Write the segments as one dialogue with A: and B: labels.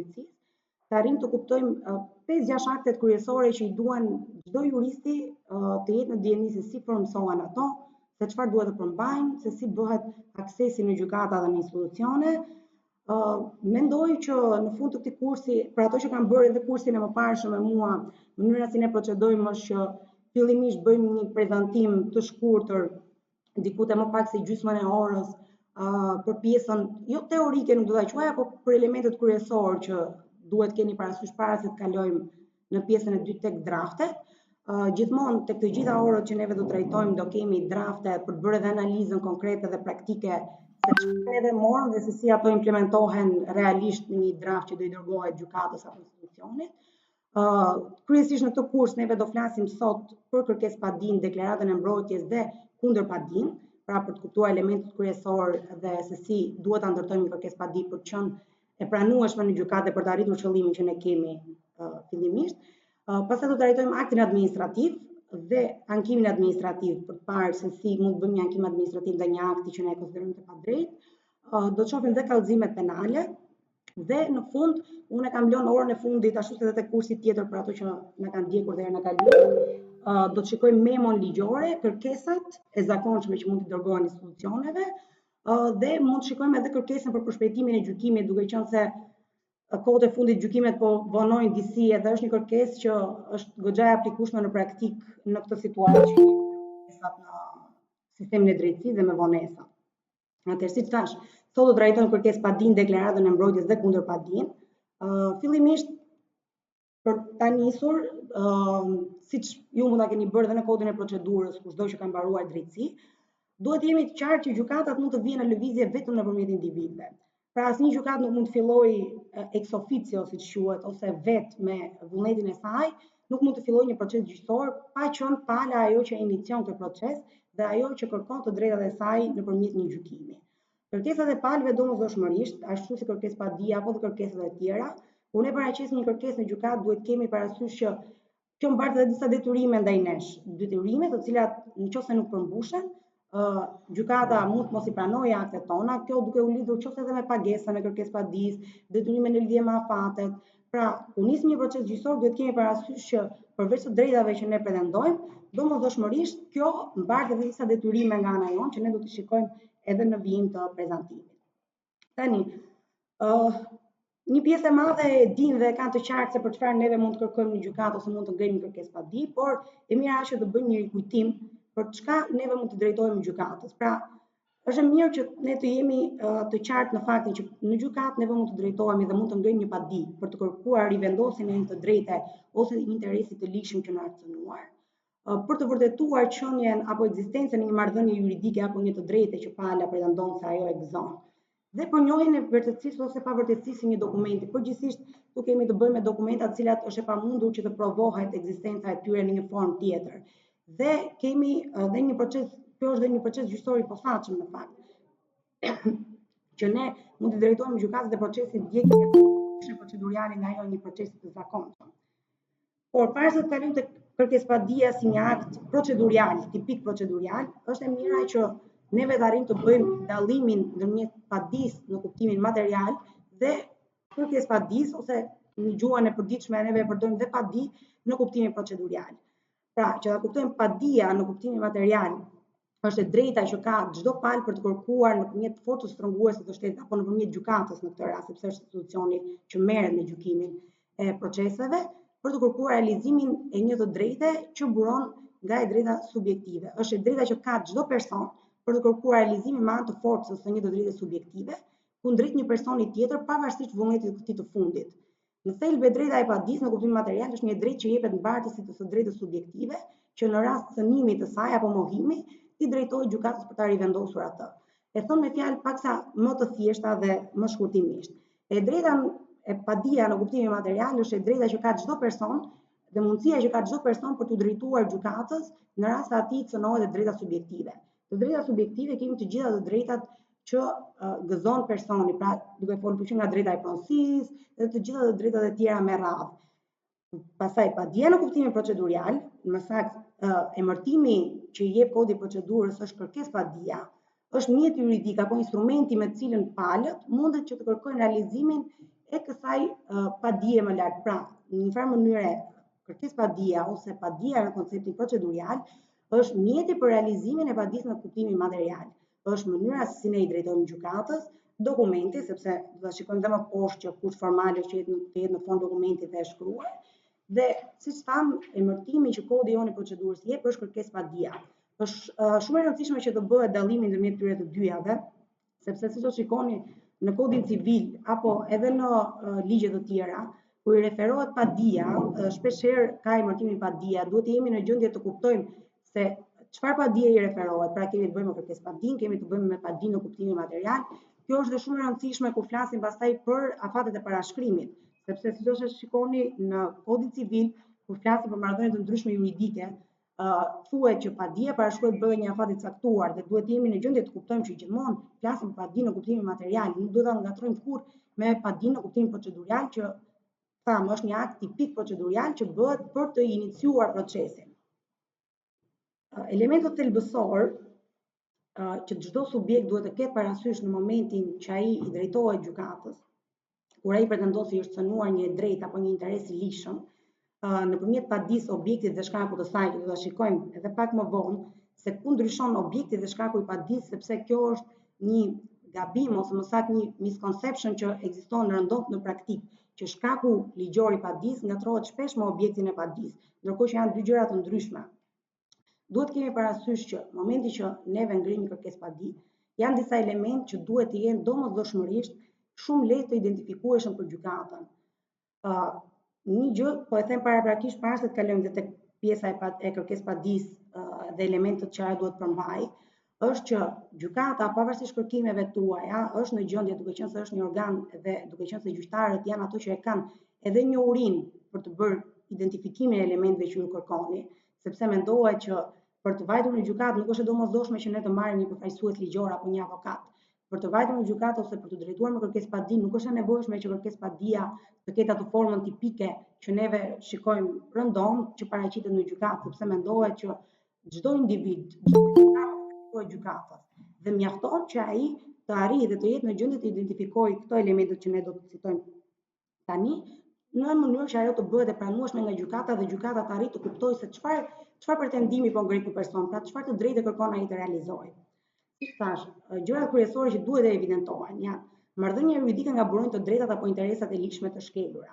A: drejtësisë, të arrim të kuptojmë 5-6 aktet kryesore që i duan çdo juristi të jetë në dieni se si formsohen ato, se çfarë duhet të përmbajnë, se si bëhet aksesi në gjykata dhe në institucione. Mendoj që në fund të këtij kursi, për ato që kanë bërë edhe kursin e mëparshëm me mua, mënyra si ne procedojmë është që fillimisht bëjmë një prezantim të shkurtër, diku te më pak se gjysmën e orës, për pjesën jo teorike, nuk do ta quaj, por për elementet kryesorë që duhet keni parasysh para se të kalojmë në pjesën e dytë tek draftet. Gjithmonë tek të gjitha orët që neve do trajtojmë do kemi drafte për të bërë edhe analizën konkrete dhe praktike se çfarë neve morëm dhe se si ato implementohen realisht në një draft që do i dërgohet gjykatës apo institucionit. Kryesisht në këtë kurs neve do flasim sot për kërkesë padin, deklaratën e mbrojtjes dhe kundër padin, pra për të kuptuar elementet kryesor dhe se si duhet ta ndërtojmë një kërkesë padi për të qenë e pranueshme në gjykate për të arritur qëllimin që ne kemi fillimisht. Pastaj do të trajtojmë aktin administrativ dhe ankimin administrativ për të parë se si mund të bëjmë një ankim administrativ dhe një akti që ne e konsiderojmë të padrejtë. Do të shohim dhe kallëzimet penale dhe në fund unë kam lënë orën e fundit ashtu si edhe tek kursi tjetër për ato që na kanë ndjekur deri në kaluar. Do të shikojmë memon ligjore, kërkesat e zakonshme që mund të dërgohen institucioneve dhe mund të shikojmë edhe kërkesën për përshpejtimin e gjykimit, duke qenë se kohët e fundit gjykimet po vonojnë disi dhe është një kërkesë që është goxha e aplikueshme në praktik në këtë situatë që kërkesat në sistemin e drejtësisë dhe me vonesa. Atëherë, siç thash, sot do trajtojmë kërkesë padin, deklaratën e mbrojtjes dhe kundër padin. Fillimisht për ta nisur, siç ju mund ta keni bërë dhe në kodin e procedurës, kushdo që ka mbaruar drejtësi, duhet jemi të qartë që gjykatat mund të vinë në lëvizje vetëm nëpërmjet individëve. Pra asnjë gjykatë nuk mund të fillojë ex officio, siç quhet, ose vetë me vullnetin e saj, nuk mund të fillojë një proces gjyqësor pa qenë pala ajo që inicion këtë proces dhe ajo që kërkon të drejtat e saj nëpërmjet një gjykimi. Kërkesat e palëve domosdoshmërisht, ashtu si kërkesë padia apo kërkesat e tjera, kur ne paraqesim një kërkesë në gjykatë, duhet kemi parasysh që kjo mbartë edhe disa detyrime ndaj nesh, detyrime të cilat nëse nuk përmbushen, gjykata mund të mos i pranojë aktet tona, kjo duke u lidhur qoftë edhe me pagesën e kërkesë padis, detyrime në lidhje me afatet. Pra, kur nisim një proces gjyqësor, duhet kemi parasysh që përveç të drejtave që ne pretendojmë, domosdoshmërisht kjo mbartë edhe disa detyrime nga ana jonë që ne do të shikojmë edhe në vijim të prezantimit. Tani, një pjesë e madhe e din dhe kanë të qartë se për çfarë neve mund të kërkojmë në gjykatë ose mund të ngremë një kërkesë padi, por e mira është që të bëjmë një rikujtim për çka neve mund të drejtohemi gjykatës. Pra, është mirë që ne të jemi të qartë në faktin që në gjykatë neve mund të drejtohemi dhe mund të ngremë një padi për të kërkuar rivendosjen e një të drejte ose një interesi të ligshëm që na është cënuar, për të vërtetuar qënjen apo ekzistencën e një marrëdhënie juridike apo një të drejte që pala pretendon se ajo e gëzon. Dhe për njohjen e vërtetësisë ose pavërtetësisë së një dokumenti. Përgjithsisht, tu kemi të bëjmë me dokumenta të cilat është e pamundur që të provohet ekzistenca e tyre në një formë tjetër. Dhe kemi edhe një proces, kjo është edhe një proces gjyqësor i posaçëm në fakt. Që ne mund të drejtohemi gjykatës dhe procesin ndjekje procedurale nga ajo një procesi të zakonshëm. Por para se të kalojmë tek kërkesë padia si një akt procedurial, tipik procedurial, është e mira që neve të arrijmë të bëjmë dallimin ndërmjet padis në kuptimin material dhe kërkesë padis ose në gjuhën e përditshme neve e përdojmë dhe padi në kuptimin procedurial. Pra, që ta kuptojmë padia në kuptimin material është e drejta që ka çdo palë për të kërkuar nëpërmjet forcës shtrënguese të shtetit apo nëpërmjet gjykatës në këtë rast, sepse është institucioni që merret me gjykimin e proceseve, për të kërkuar realizimin e një të drejte që buron nga e drejta subjektive. Është e drejta që ka çdo person për të kërkuar realizimin me anë të forcës së një të drejte subjektive, kundrejt një personi tjetër pavarësisht vullnetit të këtij të fundit. Në thelb e drejta e padis në kuptimin material është një drejtë që jepet mbartësit të së drejtës subjektive, që në rast cënimit të saj apo mohimi, i drejtohet gjykatës për ta rivendosur atë. E thon me fjalë paksa më të thjeshta dhe më shkurtimisht. E drejta e padia në kuptimin material është e drejta që ka çdo person dhe mundësia që ka çdo person për t'u drejtuar gjykatës në rast se atij cënohet e drejta subjektive. Të drejta subjektive kemi të gjitha të drejtat që gëzon personi, pra duke folur përfshirë nga drejta e pronësisë dhe të gjitha të drejtat e tjera me radhë. Pastaj padia në kuptimin procedurial, më saktë emërtimi që i jep kodi i procedurës është kërkesë padia, është mjet juridik apo instrumenti me të cilën palët mundet që të kërkojnë realizimin e kësaj padije më lart. Pra, në një farë mënyre, kërkesë padija ose padija në konceptin procedurial është mjeti për realizimin e padisë në kuptimin material. Është mënyra se si ne i drejtojmë gjykatës dokumenti, sepse do ta shikojmë dhe më poshtë që kusht formale që jetë në fond dokumenti dhe e shkruar. Dhe siç tham, emërtimi që kodi jon i procedurës jep është kërkesë padija. Është shumë e rëndësishme që të bëhet dallimi ndërmjet këtyre të dyjave, sepse siç do shikoni në kodin civil apo edhe në ligje të tjera, kur i referohet padija, shpeshherë ka emërtimin padija, duhet të jemi në gjendje të kuptojmë se çfarë padije i referohet. Pra kemi të bëjmë me kërkesë padin, kemi të bëjmë me padin në kuptimin material. Kjo është dhe shumë e rëndësishme kur flasim pastaj për afatet e parashkrimit, sepse siç do shikoni në kodin civil, kur flasim për marrëdhënie të ndryshme juridike, thuhet që padia parashkruhet bëhet një afat i caktuar dhe duhet jemi në gjendje të kuptojmë që gjithmonë flasim për padinë në kuptimin material, nuk duhet ta ngatrojmë kurrë me padinë në kuptimin procedurial që thamë është një akt tipik procedurial që bëhet për të iniciuar procesin. Elementet thelbësor që çdo subjekt duhet të ketë parasysh në momentin që ai i drejtohet gjykatës, kur ai pretendon se është cënuar një drejt apo një interes i lishëm, nëpërmjet padisë, objektit dhe shkakut të saj, që do ta shikojmë edhe pak më vonë se ku ndryshon objekti dhe shkaku i padisë, sepse kjo është një gabim ose më saktë një misconception që ekziston rëndom në praktikë, që shkaku ligjor i padisë ngatrohet shpesh me objektin e padisë, ndërkohë që janë dy gjëra të ndryshme. Duhet kemi parasysh që në momentin që neve ngrimë një kërkesë padi, janë disa elementë që duhet të jenë domosdoshmërisht shumë lehtë të identifikueshëm për gjykatën. Një gjë, po e them paraprakisht para se të kalojmë tek pjesa e kërkesë padisë dhe elementët që ajo duhet përmbajë, është që gjykata pavarësisht kërkimeve tuaja është në gjendje, duke qenë se është një organ dhe duke qenë se gjyqtarët janë ato që e kanë edhe njohurinë për të bërë identifikimin e elementeve që ju kërkoni, sepse mendohet që për të vajtur në gjykatë nuk është e domosdoshme që ne të marrim një përfaqësues ligjor apo një avokat. Për të vajtur në gjykatë ose për të drejtuar me kërkesë padi, nuk është e nevojshme që kërkesë padia të ketë atë formën tipike që neve shikojmë rëndom që paraqitet në gjykatë, sepse mendohet që çdo individ, çdo gjykatës, dhe mjafton që ai të arrijë dhe të jetë në gjendje të identifikojë këto elementet që ne do të citojmë tani, në mënyrë që ajo të bëhet e pranueshme nga gjykata dhe gjykata të arrijë të kuptojë se çfarë pretendimi po ngre ky person, pra çfarë të drejtë kërkon ai të realizojë. Si thash, gjërat kryesore që duhet të evidentohen janë marrëdhënia juridike nga burojnë të drejtat apo interesat e lishme të shkelura,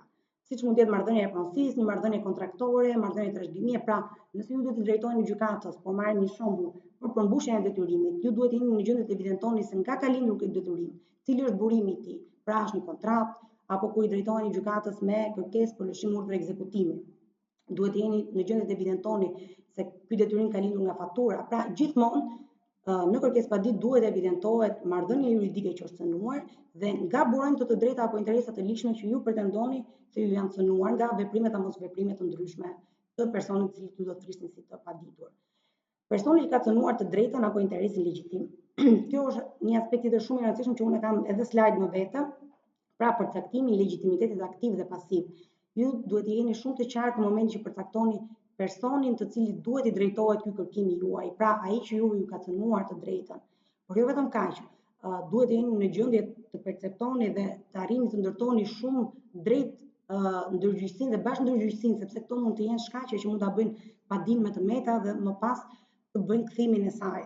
A: siç mund të jetë marrëdhënia e pronësisë, një marrëdhënie kontraktore, marrëdhënie trashëgimie. Pra, nëse ju do të drejtoheni gjykatës, po marrim një shembull për përmbushjen e detyrimit, ju duhet të jeni në gjendje të evidentoni se nga ka lindur ky detyrim, cili është burimi i tij. Pra, është një kontratë apo kur i drejtoheni gjykatës me kërkesë për lëshim urdhër ekzekutimi, duhet të jeni në gjendje të evidentoni se ky detyrim ka lindur nga fatura. Pra, gjithmonë në kërkesë padi duhet evidentohet marrëdhënia juridike që është cënuar dhe nga burojnë të drejta apo interesat e lishme që ju pretendoni se ju janë cënuar nga veprimet apo mosveprimet të ndryshme të personit i cili do të flisni si të paditur. Personi që ka cënuar të drejtën apo interesin legjitim. Kjo është një aspekt tjetër shumë i rëndësishëm që unë kam edhe slide më vete, pra përcaktimi i legjitimitetit aktiv dhe pasiv. Ju duhet të jeni shumë të qartë në momentin që përcaktoni personin të cilit duhet i drejtohet ky kërkimi juaj, pra ai që ju ka cënuar të drejtën. Por jo vetëm kaq, duhet të jeni në gjendje të perceptoni dhe të arrini të ndërtoni shumë drejt ndërgjyqësinë dhe bashkëndërgjyqësinë, sepse këto mund të jenë shkaqe që mund ta bëjnë padinë më të meta dhe më pas të bëjnë kthimin e saj.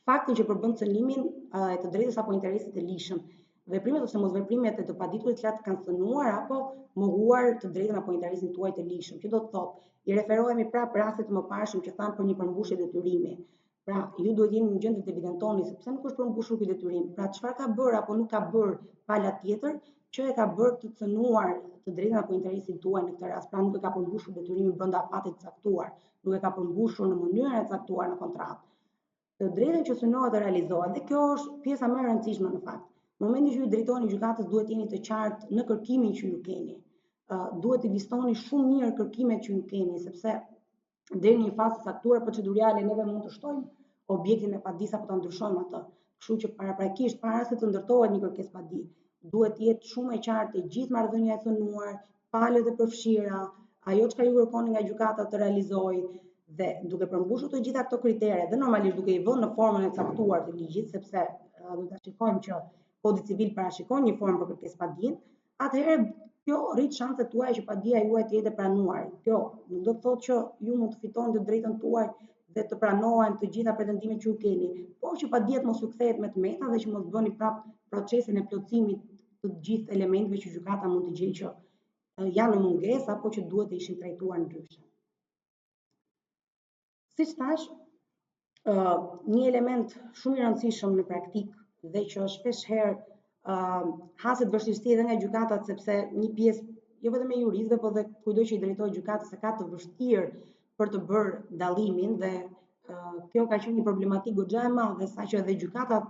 A: Fakti që përbën cënimin e të drejtës apo interesit të lishëm, veprimet ose mosveprimet e të paditurit që kanë cënuar apo mohuar të drejtën apo interesin tuaj të lishëm, që do të thotë, i referohemi prapë rastet të mëparshëm që thamë për një përmbushje detyrimi. Pra, ju duhet jeni në gjendje të evidentoni sepse nuk është përmbushur ky detyrim. Pra, çfarë ka bërë apo nuk ka bërë pala tjetër që e ka bërë të cënuar të drejtën apo interesin tuaj në këtë rast. Pra, nuk e ka përmbushur detyrimin brenda afatit të caktuar, nuk e ka përmbushur në mënyrën e caktuar në kontratë. Të drejtën që synohet të realizohet, dhe kjo është pjesa më e rëndësishme në fakt. Në momentin që ju drejtoheni gjykatës, duhet jeni të qartë në kërkimin që ju keni. Duhet të listoni shumë mirë kërkimet që ju keni, sepse deri në një fazë të caktuar procedurale neve mund të shtojmë objektin e padisë apo ta ndryshojmë atë. Kështu që paraprakisht para se të ndërtohet një kërkesë padi, duhet të jetë shumë e qartë e gjithë marrëdhënia e cënuar, palët e përfshira, ajo çka ju kërkoni nga gjykata të realizojë dhe duke përmbushur të gjitha këto kritere dhe normalisht duke i vënë në formën e caktuar të ligjit, sepse do ta shikojmë që Kodi Civil parashikon një formë për kërkesë padin, atëherë kjo rrit shanset tuaja që padia juaj të jetë e pranuar. Kjo nuk do të thotë që ju mund të fitoni të drejtën tuaj dhe të pranohen të gjitha pretendimet që ju keni, por që padiet mos ju kthehet me të meta dhe që mos bëni prap procesin e plotësimit të gjithë elementeve që gjykata mund të gjejë që janë në mungesë apo që duhet të ishin trajtuar ndryshe. Siç thash, një element shumë i rëndësishëm në praktikë dhe që shpesh herë haset vështirësi edhe nga gjykatat sepse një pjesë jo vetëm e juristëve, por dhe kujdo që i drejtohet gjykatës se ka të vështirë për të bërë dallimin dhe kjo ka qenë një problematikë goxha e madhe saqë edhe gjykatat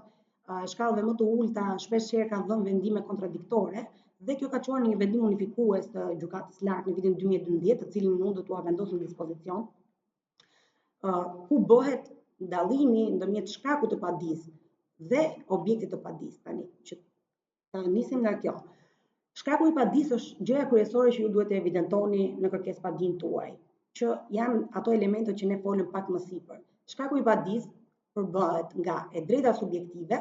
A: e shkallëve më të ulta shpesh herë kanë dhënë vendime kontradiktore dhe kjo ka çuar në një vendim unifikues të gjykatës lartë në vitin 2012, të cilin unë do t'ua vendosur në dispozicion, ku bëhet dallimi ndërmjet shkakut të padisë dhe objektit të padisë. Tani që ta nisim nga kjo. Shkaku i padisë është gjëja kryesore që ju duhet të evidentoni në kërkesëpadinë tuaj, që janë ato elementet që ne folëm pak më sipër. Shkaku i padisë përbëhet nga e drejta subjektive,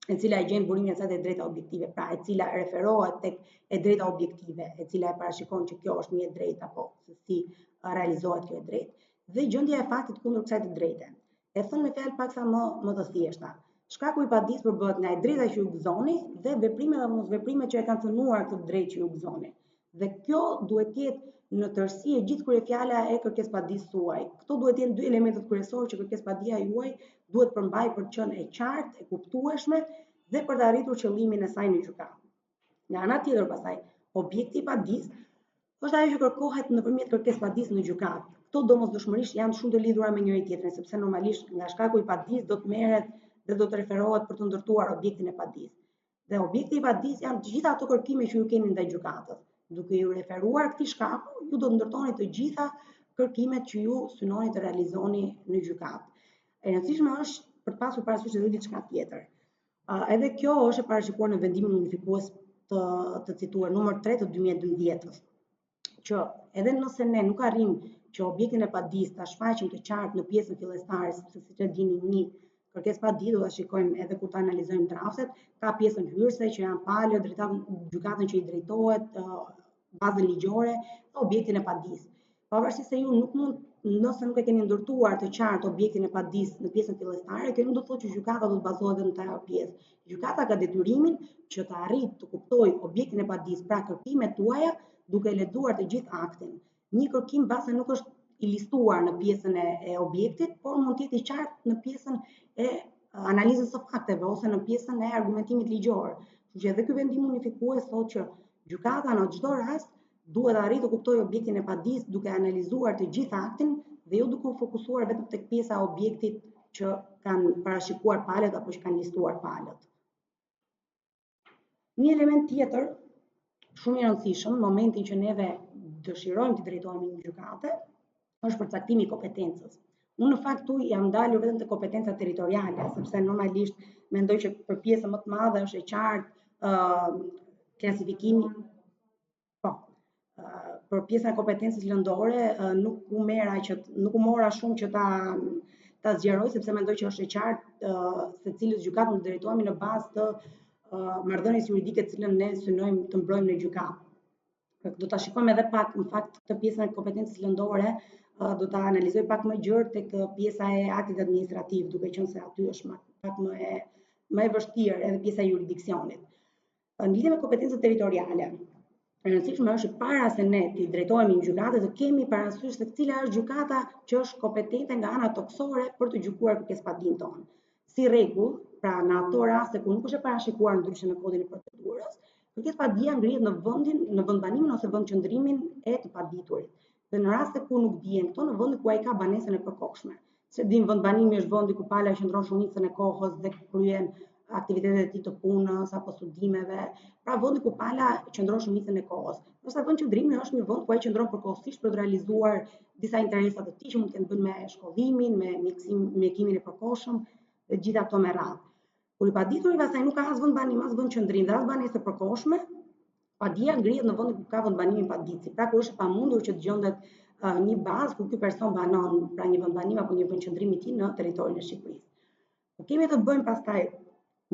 A: e cila e gjen burimin e saj te drejta objektive, pra e cila referohet tek e drejta objektive, e cila e parashikon që kjo është një e drejtë apo se si realizohet kjo e drejtë, dhe gjendja e faktit kundër kësaj të drejte. E thon me fjalë paksa më të thjeshta. Shkaku i padisë përbëhet nga e drejta që ju gëzoni dhe veprimet apo mosveprimet që e kanë cënuar këtë drejtë që ju gëzoni. Dhe kjo duhet të jetë në tërësi e gjithë kryefjala e kërkesëpadisë suaj. Këto duhet të jenë dy elementet kryesorë që kërkesëpadia juaj duhet përmbajë për të qenë e qartë, e kuptueshme dhe për të arritur qëllimin e saj në gjykatë. Nga ana tjetër pastaj, objekti i padisë është ajo që kërkohet nëpërmjet kërkesëpadisë në gjykatë. Këto domosdoshmërisht janë shumë të lidhura me njëri tjetrin, sepse normalisht nga shkaku i padisë do të merret dhe do të referohet për të ndërtuar objektin e padisë. Dhe objekti i padisë janë të gjitha ato kërkime që ju keni ndaj gjykatës. Duke ju referuar këtij shkaku, ju do të ndërtoni të gjitha kërkimet që ju synoni të realizoni në gjykatë. E rëndësishme është për të pasur parasysh edhe diçka tjetër. Edhe kjo është e parashikuar në vendimin unifikues të cituar numër 3 të 2012-s, që edhe nëse ne nuk arrim që objektin e padisë ta shfaqim të qartë në pjesën fillestare, sepse siç e dini një kërkesëpadisë do ta shikojmë edhe kur ta analizojmë draftet, ka pjesën hyrëse që janë palë, gjykatën që i drejtohet, bazën ligjore, objektin e padisë. Pavarësisht se ju nuk mund, nëse nuk e keni ndërtuar të qartë objektin e padisë në pjesën fillestare, kjo nuk do të thotë që gjykata do të bazohet në të ajo pjesë. Gjykata ka detyrimin që të arrijë të kuptojë objektin e padisë, pra kërkimet tuaja, duke lexuar të gjithë aktin. Një kërkim base nuk është i listuar në pjesën e objektit, por mund të jetë i qartë në pjesën e analizës së fakteve ose në pjesën e argumentimit ligjor. Kështu që edhe ky vendim unifikues thotë që gjykata në çdo rast duhet arrijë të kuptojë objektin e padisë duke analizuar të gjithë aktin dhe jo duke u fokusuar vetëm tek pjesa e objektit që kanë parashikuar palët apo që kanë listuar palët. Një element tjetër shumë i rëndësishëm në momentin që neve dëshirojmë të drejtohemi në gjykate është përcaktimi i kompetencës. Unë në fakt tu jam dalur vetëm te kompetenca territoriale, sepse normalisht mendoj që për pjesën më të madhe është e qartë klasifikimi. Po. Për pjesën e kompetencës lëndore nuk u mora shumë që ta zgjeroj, sepse mendoj që është e qartë se cilës gjykatë mund të drejtohemi në bazë të marrëdhënies juridike të cilën ne synojmë të mbrojmë në gjykatë. Do ta shikojmë edhe pak në fakt këtë pjesën e kompetencës lëndore, do ta analizoj pak më gjerë tek pjesa e aktit administrativ, duke qenë se aty është pak më e vështirë edhe pjesa e jurisdiksionit. Në lidhje me kompetencën territoriale, e rëndësishme është para se ne të drejtohemi në gjykate të kemi parasysh se cila është gjykata që është kompetente nga ana toksore për të gjykuar kërkesëpadinë tonë. Si rregull, pra në ato raste ku nuk është e parashikuar ndryshe në kodin e procedurës, kërkesëpadia ngrihet në vendbanimin ose vendqëndrimin e të paditurit. Dhe në raste ku nuk dihen këto, në vende ku ai ka banesën e përkohshme. Se dim vendbanimi është vendi ku pala qëndron shumicën e kohës dhe kryen aktivitetet e tij të punës apo studimeve, pra vendi ku pala qëndron shumicën e kohës. Ndërsa vendqëndrimi është një vend ku ai qëndron përkohësisht për të realizuar disa interesa të tij që mund të kenë bërë me shkollimin, me mjekimin e përkohshëm dhe gjitha ato me radhë. Kur i padituri pastaj nuk ka as vendbanim, as vendqëndrim dhe as banesë të përkohshme, padia ngrihet në vendin ku ka vendbanimin paditësi. Pra kur është pamundur që të gjendet një bazë ku ky person banon, pra një vendbanim apo një vendqëndrim i tij në territorin e Shqipërisë. Kemi të bëjmë pastaj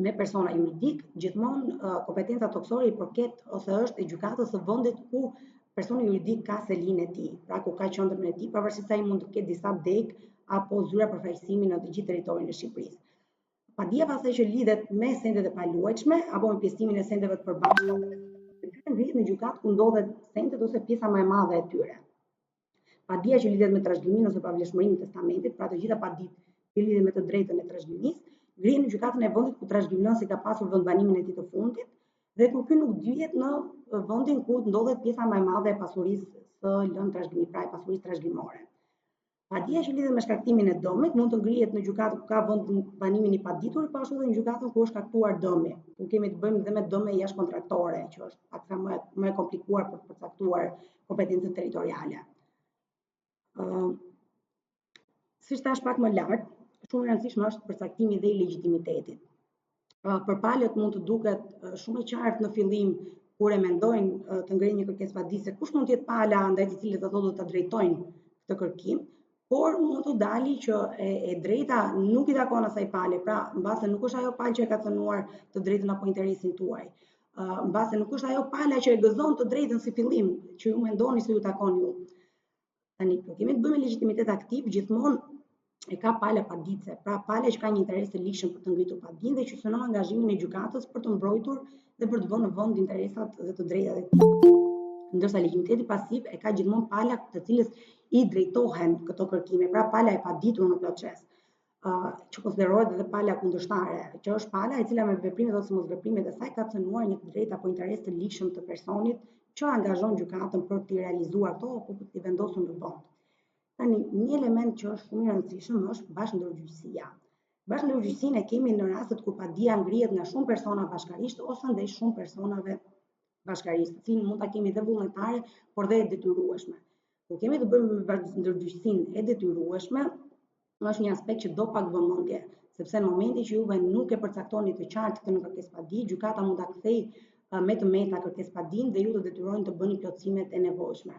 A: me persona juridik, gjithmonë kompetenca toksore i përket ose është e gjykatës së vendit ku personi juridik ka selin e tij, pra ku ka qendrën e tij, pavarësisht se ai mund të ketë disa deg apo zyra përfaqësimi në të gjithë territorin e Shqipërisë. Padia pastaj që lidhet me sendet e paluajtshme apo me pjesëtimin e sendeve të përbashkëta, ngrihet në gjykatë ku ndodhet sendet ose pjesa më e madhe e tyre. Padia që lidhet me trashëgimimin ose pavlefshmërimin e testamentit, pra të gjitha paditë që lidhen me të drejtën e trashëgimisë, ngrihen në gjykatën e vendit ku trashëgimënësi ka pasur vendbanimin e tij të fundit dhe kur ky nuk dihet në vendin ku ndodhet pjesa më e madhe e pasurisë së lënë trashëgimi, pra e pasurisë trashëgimore. Padia që lidhet me shkaktimin e dëmit mund të ngrihet në gjykatë ku ka vendbanimin i paditurit, po ashtu edhe në gjykatën ku është shkaktuar dëmi. Ku kemi të bëjmë dhe me dëme jashtëkontraktore, që është pak më e komplikuar për të përcaktuar kompetencën territoriale. Siç thash pak më lart, shumë e rëndësishme është përcaktimi dhe i legjitimitetit. Për palët mund të duket shumë e qartë në fillim kur e mendojnë të ngrenë një kërkesë paditëse kush mund të jetë pala ndaj të cilët ato do ta drejtojnë këtë kërkim, por mund të dali që e drejta nuk i takon asaj pale, pra mbase nuk është ajo palë që e ka cënuar të drejtën apo interesin tuaj. Mbase nuk është ajo pala që e gëzon të drejtën si fillim, që ju mendoni se ju takon ju. Tani, kur kemi të bëjmë me legjitimitet aktiv, gjithmonë e ka pala paditëse, pra pala që ka një interes të likshëm për të ngritur padinë dhe që synon angazhimin e gjykatës për të mbrojtur dhe për të vënë në vend interesat dhe të drejtat e tij. Ndërsa legitimiteti pasiv e ka gjithmonë pala të cilës i drejtohen këto kërkime, pra pala e paditur në proces, që konsiderohet edhe pala kundërshtare, që është pala e cila me veprimet ose mosveprimet e saj ka cënuar një të drejtë apo interes të likshëm të personit që angazhon gjykatën për të realizuar ato apo për të vendosur në vend. Tani, një element që është shumë i rëndësishëm është bashkëndërgjyqësia. Bashkëndërgjyqësinë e kemi në rastet kur padia ngrihet nga shumë persona bashkarisht ose ndaj shumë personave bashkarisht, të cilin mund ta kemi dhe vullnetare, por dhe e detyrueshme. Kur kemi të bëjmë me bashkëndërgjyqësinë e detyrueshme, është një aspekt që do pak vëmendje, sepse në momentin që juve nuk e përcaktoni të qartë këtë në kërkesë padi, gjykata mund ta kthejë me të meta kërkesë padin dhe ju të detyrojnë të bëni plotësimet e nevojshme.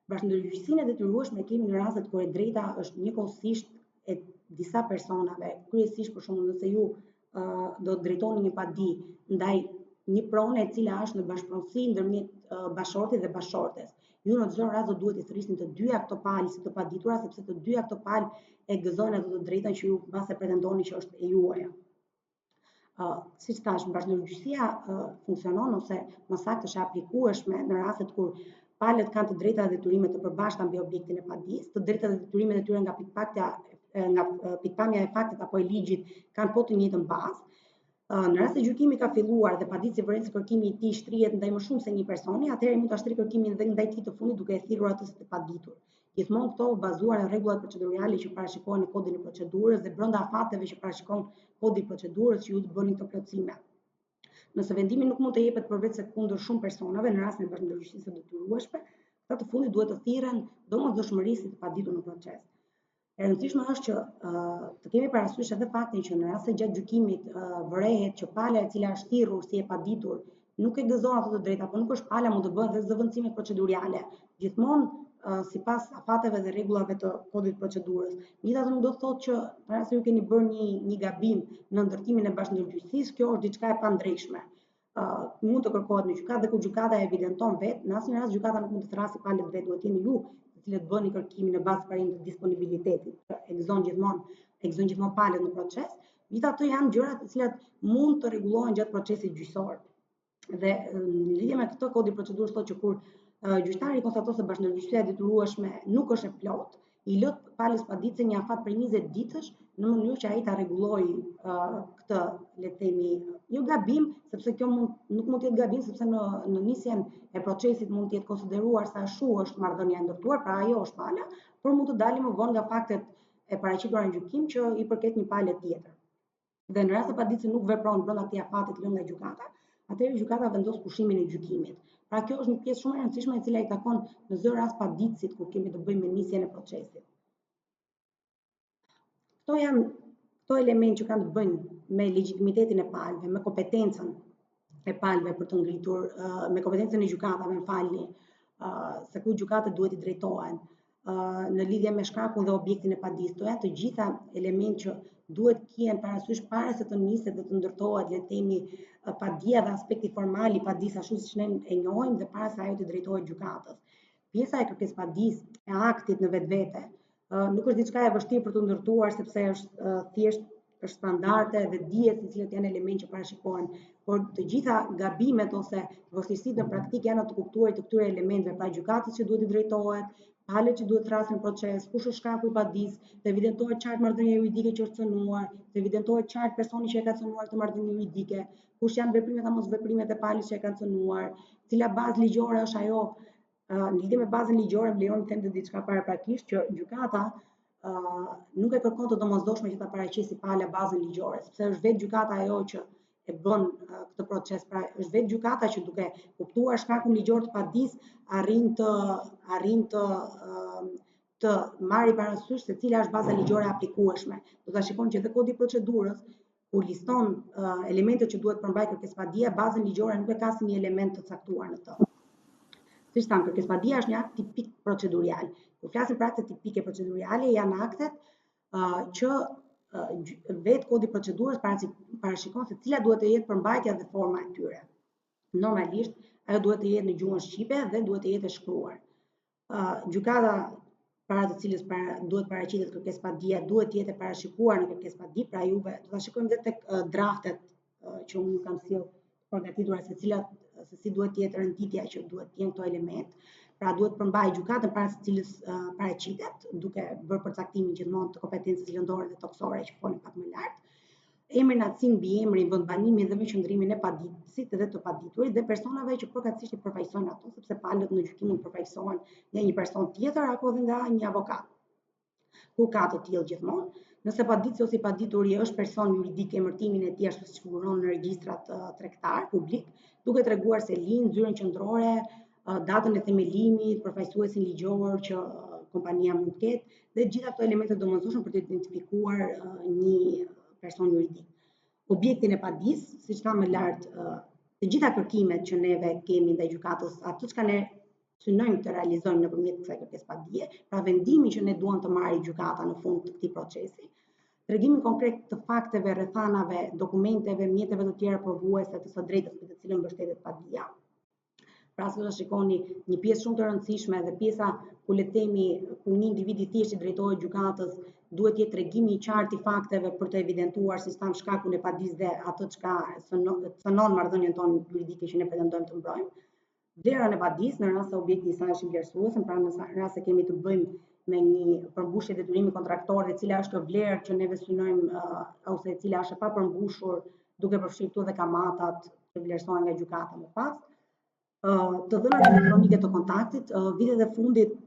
A: Bashkëndërgjyqësinë e detyrueshme kemi në rastet kur e drejta është njëkohësisht e disa personave, kryesisht për shembull nëse ju do të drejtoni një padi ndaj një prone e cila është në bashkëpronësi ndërmjet bashortit dhe bashortes. Ju në çdo rast do duhet të thrisni të dyja këto palë si të paditura, sepse të dyja këto palë e gëzojnë ato të drejtën që ju mbase pretendoni që është e juaja. Siç thash, bashkëndërgjyqësia funksionon ose më saktë është e aplikueshme në rastet kur palët kanë të drejta dhe detyrimet të përbashkëta mbi objektin e padisë, të drejtat dhe detyrimet e tyre nga pikpamja e faktit apo e ligjit kanë po të njëjtën bazë. Në rast se gjykimi ka filluar dhe paditësi vëren se kërkimi i tij shtrihet ndaj më shumë se një personi, atëherë mund ta shtrijë kërkimin dhe ndaj tij të fundit duke e thirrur atë si të paditur. Gjithmonë këto bazuar në rregullat procedurale që parashikohen në kodin e procedurës dhe brenda afateve që parashikon kodi i procedurës që ju të bëni këto plotësime. Nëse vendimi nuk mund të jepet përveç se kundër shumë personave në rastin e bashkëndërgjyqësisë së detyrueshme, ata të fundit duhet të thirren domosdoshmërisht si të paditur në proces. E rëndësishme është që të kemi parasysh edhe faktin që në rast se gjatë gjykimit vërehet që pala e cila është thirrur si e paditur nuk e gëzon ato të drejta, apo nuk është pala, mund të bëhen dhe zëvendësime procedurale. Gjithmonë sipas afateve dhe rregullave të kodit procedurës. Megjithatë nuk do të thotë që në rast se ju keni bërë një gabim në ndërtimin e bashkëndërgjyqësisë, kjo është diçka e pandrejshme. Mund të kërkohet në gjykatë dhe kur gjykata e evidenton vetë, në asnjë rast gjykata nuk mund të thrasë palët vetë, duhet jeni ju të cilët bëni kërkimin në bazë parimit të disponibilitetit. E gëzon gjithmonë palët në proces. Megjithatë janë gjëra të cilat mund të rregullohen gjatë procesit gjyqësor. Dhe në lidhje me këtë kodi i procedurës thotë që kur gjyqtari konstaton se bashkëndërgjyqësia e detyrueshme nuk është e plotë, i lët palës paditëse një afat për 20 ditësh në mënyrë që ai ta rregullojë këtë, le të themi, jo gabim, sepse kjo nuk mund të jetë gabim sepse në nisjen e procesit mund të jetë konsideruar se ashtu është marrëdhënia e ndërtuar, pra ajo është pala, por mund të dalë më vonë nga faktet e paraqitura në gjykim që i përket një pale tjetër. Dhe në rast se paditësi nuk vepron brenda këtij afati lënë nga gjykata, atëherë gjykata vendos pushimin e gjykimit. Pra kjo është një pjesë shumë e rëndësishme e cila i takon në çdo rast paditësit kur kemi të bëjmë me nisjen e procesit. Këto janë këto elementë që kanë të bëjnë me legjitimitetin e palëve, me kompetencën e palëve për të ngritur, me kompetencën e gjykatave, më falni, se ku gjykatat duhet i drejtohen. në lidhje me shkakun dhe objektin e padisë. To janë të gjitha elementë që duhet kihen parasysh para se të niset dhe të ndërtohet, le të themi, padia dhe aspekti formal i padisë ashtu siç ne e njohim dhe para se ajo të drejtohet gjykatës. Pjesa e kërkesëpadisë e aktit në vetvete nuk është diçka e vështirë për të ndërtuar sepse është thjesht është standarde dhe dihet se cilat janë elementë që parashikohen, por të gjitha gabimet ose vështirësitë në praktikë janë të kuptuarit të këtyre elementeve, pra gjykatës që duhet të drejtohet, palët që duhet thrasin në proces, kush është shkaku i padisë, të evidentohet qartë marrëdhënia juridike që është cënuar, të evidentohet qartë personi që e ka cënuar këtë marrëdhënie juridike, kush janë veprimet apo mosveprimet e palës që e kanë cënuar, cila bazë ligjore është ajo. Në lidhje me bazën ligjore, më lejoni të them diçka paraprakisht që gjykata nuk e kërkon të domosdoshme që ta paraqesi pala bazën ligjore, sepse është vetë gjykata ajo që e bën këtë proces, pra është vetë gjykata që duke kuptuar shkakun ligjor të padisë arrin të marrë parasysh se cila është baza ligjore aplikueshme. Do ta shikon që edhe kodi i procedurës kur liston elementet që duhet përmbajtur kërkesëpadia, bazën ligjore nuk e ka asnjë element të caktuar në të. Siç thamë, kërkesëpadia është një akt tipik procedurial. Kur flasim për akte tipike proceduriale, janë aktet që vetë kodi i procedurës parashikon se cila duhet të jetë përmbajtja dhe forma e tyre. Normalisht, ajo duhet të jetë në gjuhën shqipe dhe duhet të jetë e shkruar. Gjykata para të cilës duhet paraqitet kërkesëpadia duhet të jetë e parashikuar në kërkesëpadi, pra juve do ta shikojmë edhe tek draftet që unë kam sjell përgatitura se si duhet të jetë rënditja që duhet të jenë këto element. Pra duhet përmbajë gjykatën para së cilës paraqitet, duke bërë përcaktimin gjithmonë të kompetencës lëndore dhe toksore që folën pak më lart. Emrin, atësinë, mbiemrin, vendbanimin dhe veçëndrimin e paditësit dhe të paditurit dhe personave që përkatësisht i përfaqësojnë ato, sepse palët në gjykim mund të përfaqësohen nga një person tjetër apo edhe nga një avokat. Kur ka të tillë gjithmonë, nëse paditësi ose i padituri është person juridik, emërtimin e tij ashtu siç figuron në regjistrat tregtar publik, duke treguar se lind, zyrën qendrore, datën e themelimit, përfaqësuesin ligjor që kompania mund të ketë dhe gjitha këto elemente domosdoshme për të identifikuar një person juridik. Objektin e padisë, siç thamë më lart, të gjitha kërkimet që neve kemi ndaj gjykatës, ato që ne synojmë të realizojmë nëpërmjet kësaj kërkesëpadie, pra vendimi që ne duam të marrë gjykata në fund të këtij procesi, tregimin konkret të fakteve, rrethanave, dokumenteve, mjeteve të tjera provuese të së drejtës me të cilën mbështetet padia. Pra se do shikoni një pjesë shumë të rëndësishme dhe pjesa ku le të themi ku një individ i thjeshtë i drejtohet gjykatës duhet të jetë tregimi i qartë i fakteve për të evidentuar si tham shkakun e padisë dhe atë çka cënon marrëdhënien tonë juridike që ne pretendojmë të mbrojmë. Vlera e padisë në rast se objekti i saj është i vlerësuesëm, pra në rast se kemi të bëjmë me një përmbushje detyrimi kontraktor dhe cila është vlerë që neve synojmë ose e cila është e papërmbushur duke përfshirë këtu edhe kamatat që vlerësohen nga gjykata më pas. Të dhënat elektronike të kontaktit, vitet e fundit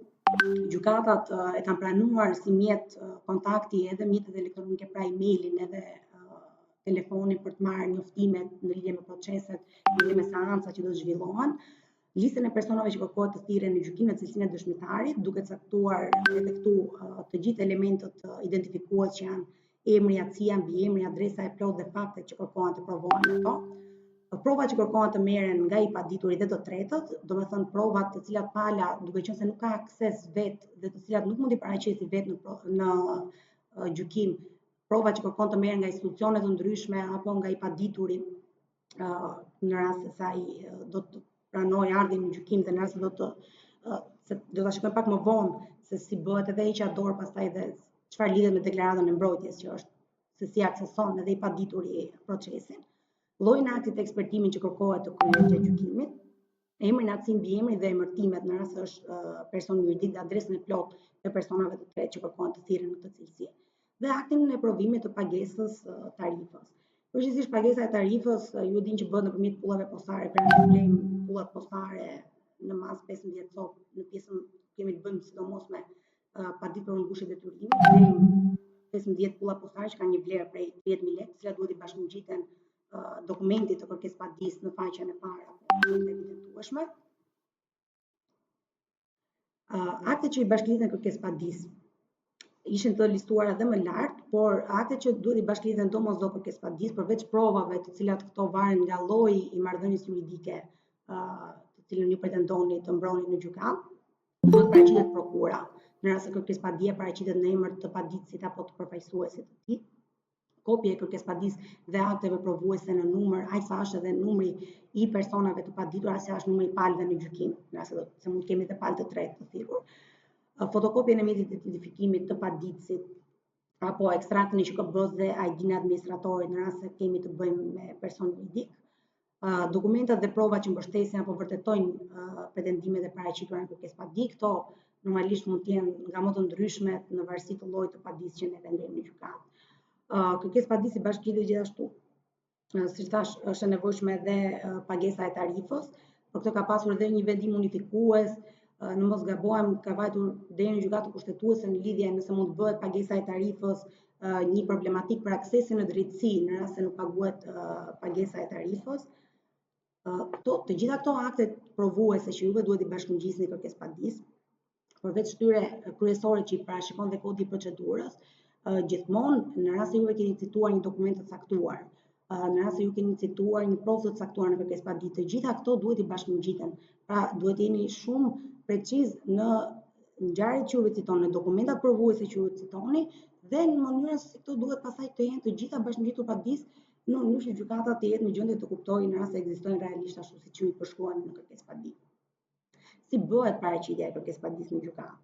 A: gjykatat e kanë pranuar si mjet kontakti edhe mjetet elektronike, pra emailin edhe telefonin për të marrë njoftimet në lidhje me proceset, në lidhje me seancat që do të zhvillohen. Listën e personave që kërkohet të thirren në gjykim në cilësinë e dëshmitarit, duke caktuar edhe këtu të gjithë elementët identifikues që janë emri, atësia, mbiemri, adresa e plotë dhe faktet që kërkohen të provohen ato. Provat që kërkohen të merren nga i padituri dhe të tretët, domethënë provat të cilat pala, duke qenë se nuk ka akses vetë dhe të cilat nuk mund i paraqesi vetë në gjykim, provat që kërkon të merren nga institucione të ndryshme apo nga i padituri në rast se ai do të pranojë ardhin në gjykim dhe në rast se do ta shikojmë pak më vonë se si bëhet edhe heqja dorë pastaj dhe çfarë lidhet me deklaratën e mbrojtjes që është se si akseson edhe i padituri procesin. Llojin e aktit të ekspertimin që kërkohet të kryhet gjatë gjykimit, emrin, atësinë, mbiemrin dhe emërtimet në rast se është person juridik dhe adresën e plotë të personave të tretë që kërkohen të thirren në këtë cilësi. Dhe aktin e provimit të pagesës tarifës. Përgjithsisht pagesa e tarifës ju dinë që bëhet nëpërmjet pullave postare, pra ne blejmë pullat postare në mas 15 copë, në pjesën kemi të bëjmë sidomos me paditur për mbushje detyrimit, blejmë 15 pulla postare që kanë një vlerë prej 30.000 lekë, të cilat duhet i bashkëngjiten dokumentit të kërkesëpadisë në faqen e parë apo të evidentueshme. Aktet që i bashkëngjitin kërkesëpadisë ishin të listuar edhe më lart, por aktet që duhet i bashkëngjitin domosdoshmë kërkesëpadisë përveç provave të cilat këto varen nga lloji i marrëdhënies juridike të cilën ju pretendoni të mbroni në gjykat, mund të paraqitet prokura. Në rast se kërkesëpadia paraqitet në emër të paditësit apo të përfaqësuesit të tij. Kopje e kërkesëpadisë dhe akteve provuese në numër, aq sa është edhe numri i personave të paditura, aq sa është numri i palëve në gjykim, në rast se mund të kemi të palë të tretë të thirrur. Fotokopjen e mjetit të identifikimit të paditësit apo ekstraktin e QKB-s dhe ID-n e administratorit në rast se kemi të bëjmë me person juridik. Dokumentat dhe provat që mbështesin apo vërtetojnë pretendimet e paraqitura në kërkesëpadi, këto normalisht mund të jenë nga më të ndryshmet në varësi të llojit të padisë që ne vendojmë në gjykatë. Kërkesëpadisi bashkëlidhet gjithashtu, siç thash, është e nevojshme edhe pagesa e tarifës, por këtë ka pasur edhe një vendim unifikues, në mos gabohem, ka vajtur deri në gjykatë kushtetuese në lidhje nëse mund të bëhet pagesa e tarifës një problematik për aksesin në drejtësi në rast se nuk paguhet pagesa e tarifës. Të gjitha këto akte provuese që juve duhet i bashkëngjisni kërkesëpadisë, përveç këtyre kryesore që i parashikon dhe kodi i procedurës, gjithmonë në rast se juve keni cituar një dokument të caktuar, në rast se ju keni cituar një provë të caktuar në kërkesëpadi, të gjitha këto duhet i bashkëngjiten. Pra duhet jeni shumë preciz në ngjarjet që juve citon, në dokumentat provuese që juve citoni dhe në mënyrën se këto duhet pastaj të jenë të gjitha bashkëngjitur padisë në mënyrë që gjykata të jetë në gjendje të kuptojë në rast se ekzistojnë realisht ashtu siç ju i përshkruan në kërkesëpadi. Si bëhet paraqitja e kërkesëpadisë në gjykatë?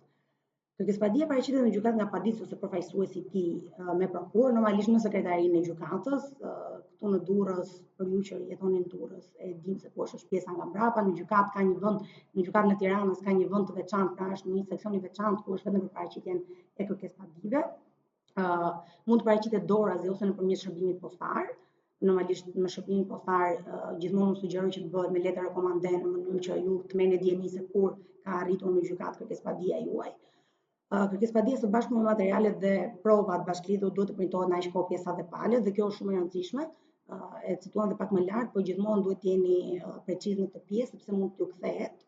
A: Kërkesëpadia paraqitet në gjykatë nga paditësi ose përfaqësuesi i tij me prokuror, normalisht në sekretarinë e gjykatës, këtu në Durrës, për ju që jetoni në Durrës, e dim se ku është pjesa nga mbrapa, në gjykatë ka një vend, në gjykatën e Tiranës ka një vend të veçantë, pra është një seksion i veçantë ku është vetëm për paraqitjen e kërkesëpadive. Mund të paraqitet dorëzi ose nëpërmjet shërbimit postar. Normalisht me shërbimin postar gjithmonë unë sugjeroj që të bëhet me letër rekomande në mënyrë që ju të merrni dieni se kur ka arritur në gjykatë kërkesëpadia juaj. Kërkesëpadia së bashku me materialet dhe provat bashkëlidhur duhet të printohet në aq kopje sa dhe palët dhe kjo është shumë e rëndësishme. E cituam edhe pak më lart, por gjithmonë duhet të jeni preciz në këtë pjesë sepse mund t'ju kthehet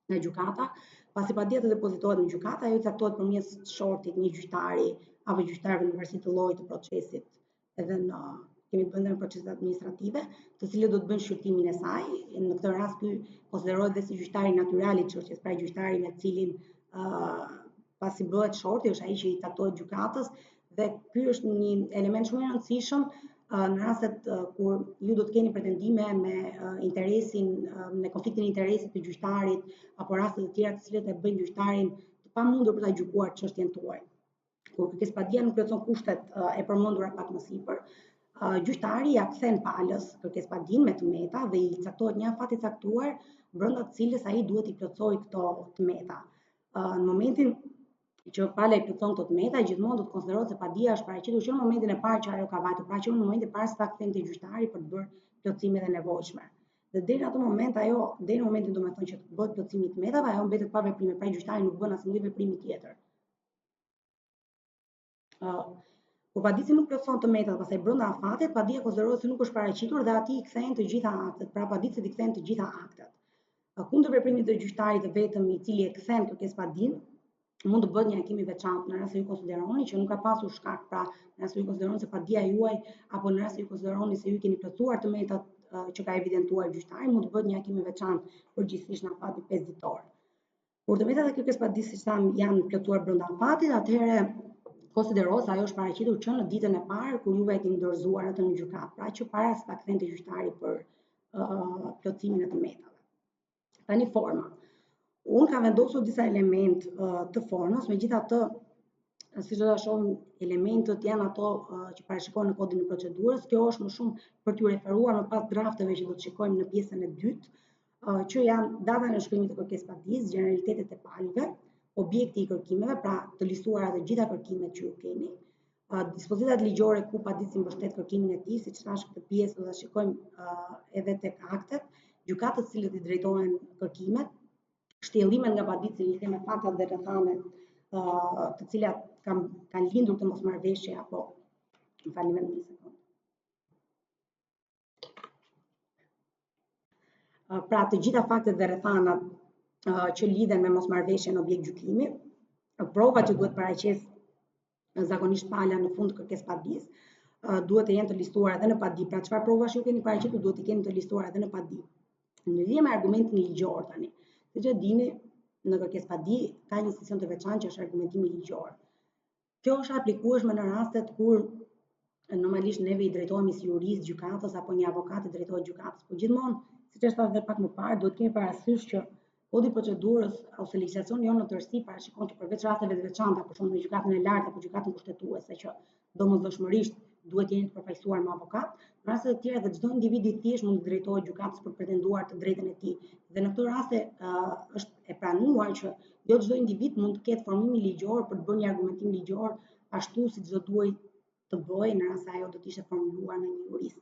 A: nga gjykata. Pasi padia të depozitohet në gjykatë, ajo caktohet përmes shortit një gjyqtari apo gjyqtarëve në varësi të llojit të procesit, edhe kemi të bëjmë në proceset administrative, të cilët do të bëjnë shqyrtimin e saj. Në këtë rast ky konsiderohet dhe si gjyqtari natyrali i çështjes, pra gjyqtari me cilin pasi bëhet shorti është ai që i caktohet gjykatës dhe ky është një element shumë i rëndësishëm në rastet kur ju do të keni pretendime me interesin, me konfliktin e interesit të gjyqtarit apo raste të tjera të cilët e bëjnë gjyqtarin të pamundur për ta gjykuar çështjen tuaj. Kur kërkesëpadia nuk plotson kushtet e përmendura pak më sipër, gjyqtari ja kthen palës kërkesëpadinë me tmeta dhe i caktohet një afat i caktuar brenda të cilës ai duhet i plotësojë këto tmeta. Në momentin që pala i plotson këto tmeta, gjithmonë do të konsiderohet se padia është paraqitur që në momentin e parë që ajo ka vajtur, pra që në momentin e parë sa kthente gjyqtari për të bërë plotësimet e nevojshme. Dhe deri në atë moment ajo, deri në momentin domethënë që të bëhet plotësimi i tmetave, ajo mbetet pa veprime, pra gjyqtari nuk bën asnjë veprim tjetër. Kur paditësi nuk plotson tmetat pastaj brenda afatit, padia konsiderohet se nuk është paraqitur dhe atij i kthehen të gjitha aktet, pra paditësit i kthehen të gjitha aktet. Kundër veprimit të gjyqtarit vetëm i cili e kthen kërkesëpadinë, mund të bëhet një hekim i veçantë në rast se ju konsideroni që nuk ka pasur shkak, pra në rast se ju konsideroni se padia juaj apo në rast se ju konsideroni se ju keni plotësuar tmetat që ka evidentuar gjyqtari, mund të bëhet një hekim i veçantë përgjithsisht në afatin 5 ditor. Kur tmetat e kërkesëpadisë siç tham janë plotësuar brenda afatit, atëherë konsiderohet se ajo është paraqitur që në ditën e parë kur juve e keni dorëzuar atë në gjykatë, pra që para se ta kthente gjyqtari për plotësimin e tmetave. Tani forma. Unë kam vendosur disa element të formës, megjithatë, siç do ta shohim, elementët janë ato që parashikohen në kodin e procedurës. Kjo është më shumë për t'ju referuar më pas drafteve që do të shikojmë në pjesën e dytë, që janë data e nënshkrimit të kërkesëpadisë, generalitetet e palëve, objekti i kërkimeve, pra të listuara të gjitha kërkimet që ju keni, dispozitat ligjore ku paditësi mbështet kërkimin e tij, siç thash këtë pjesë do ta shikojmë edhe tek aktet, gjykatët të cilët i drejtohen kërkimet, shtjellimet nga paditësi në lidhje me faktat dhe rrethanet të cilat kanë lindur të mosmarrëveshje apo më falni vetëm një sekondë. Pra të gjitha faktet dhe rrethanat që lidhen me mosmarrëveshjen objekt gjykimi, provat që duhet paraqes zakonisht pala në fund kërkesëpadisë, duhet të jenë të listuara edhe në padi, pra çfarë provash ju keni paraqitur duhet të keni të listuara edhe në padi. Në lidhje me argumentin ligjor tani, siç e dini, në kërkesë padi ka një institucion të veçantë që është argumentimi ligjor. Kjo është aplikueshme në rastet kur normalisht neve i drejtohemi si jurist gjykatës apo një avokat i drejtohet gjykatës, por gjithmonë, siç e thash edhe pak më parë, duhet kemi parasysh që kodi i procedurës ose legjislacioni jonë në tërësi parashikon që përveç rasteve të veçanta, për shembull në gjykatën e lartë apo gjykatën kushtetuese që domosdoshmërisht duhet të jeni të përfaqësuar me avokat, në raste të tjera dhe çdo individ i thjesht mund të drejtohet gjykatës për pretenduar të drejtën e tij. Dhe në këtë raste është e pranuar që jo çdo individ mund të ketë formimin ligjor për të bërë një argumentim ligjor ashtu siç do duhej të bëjë në rast se ajo do të ishte formuluar nga një jurist.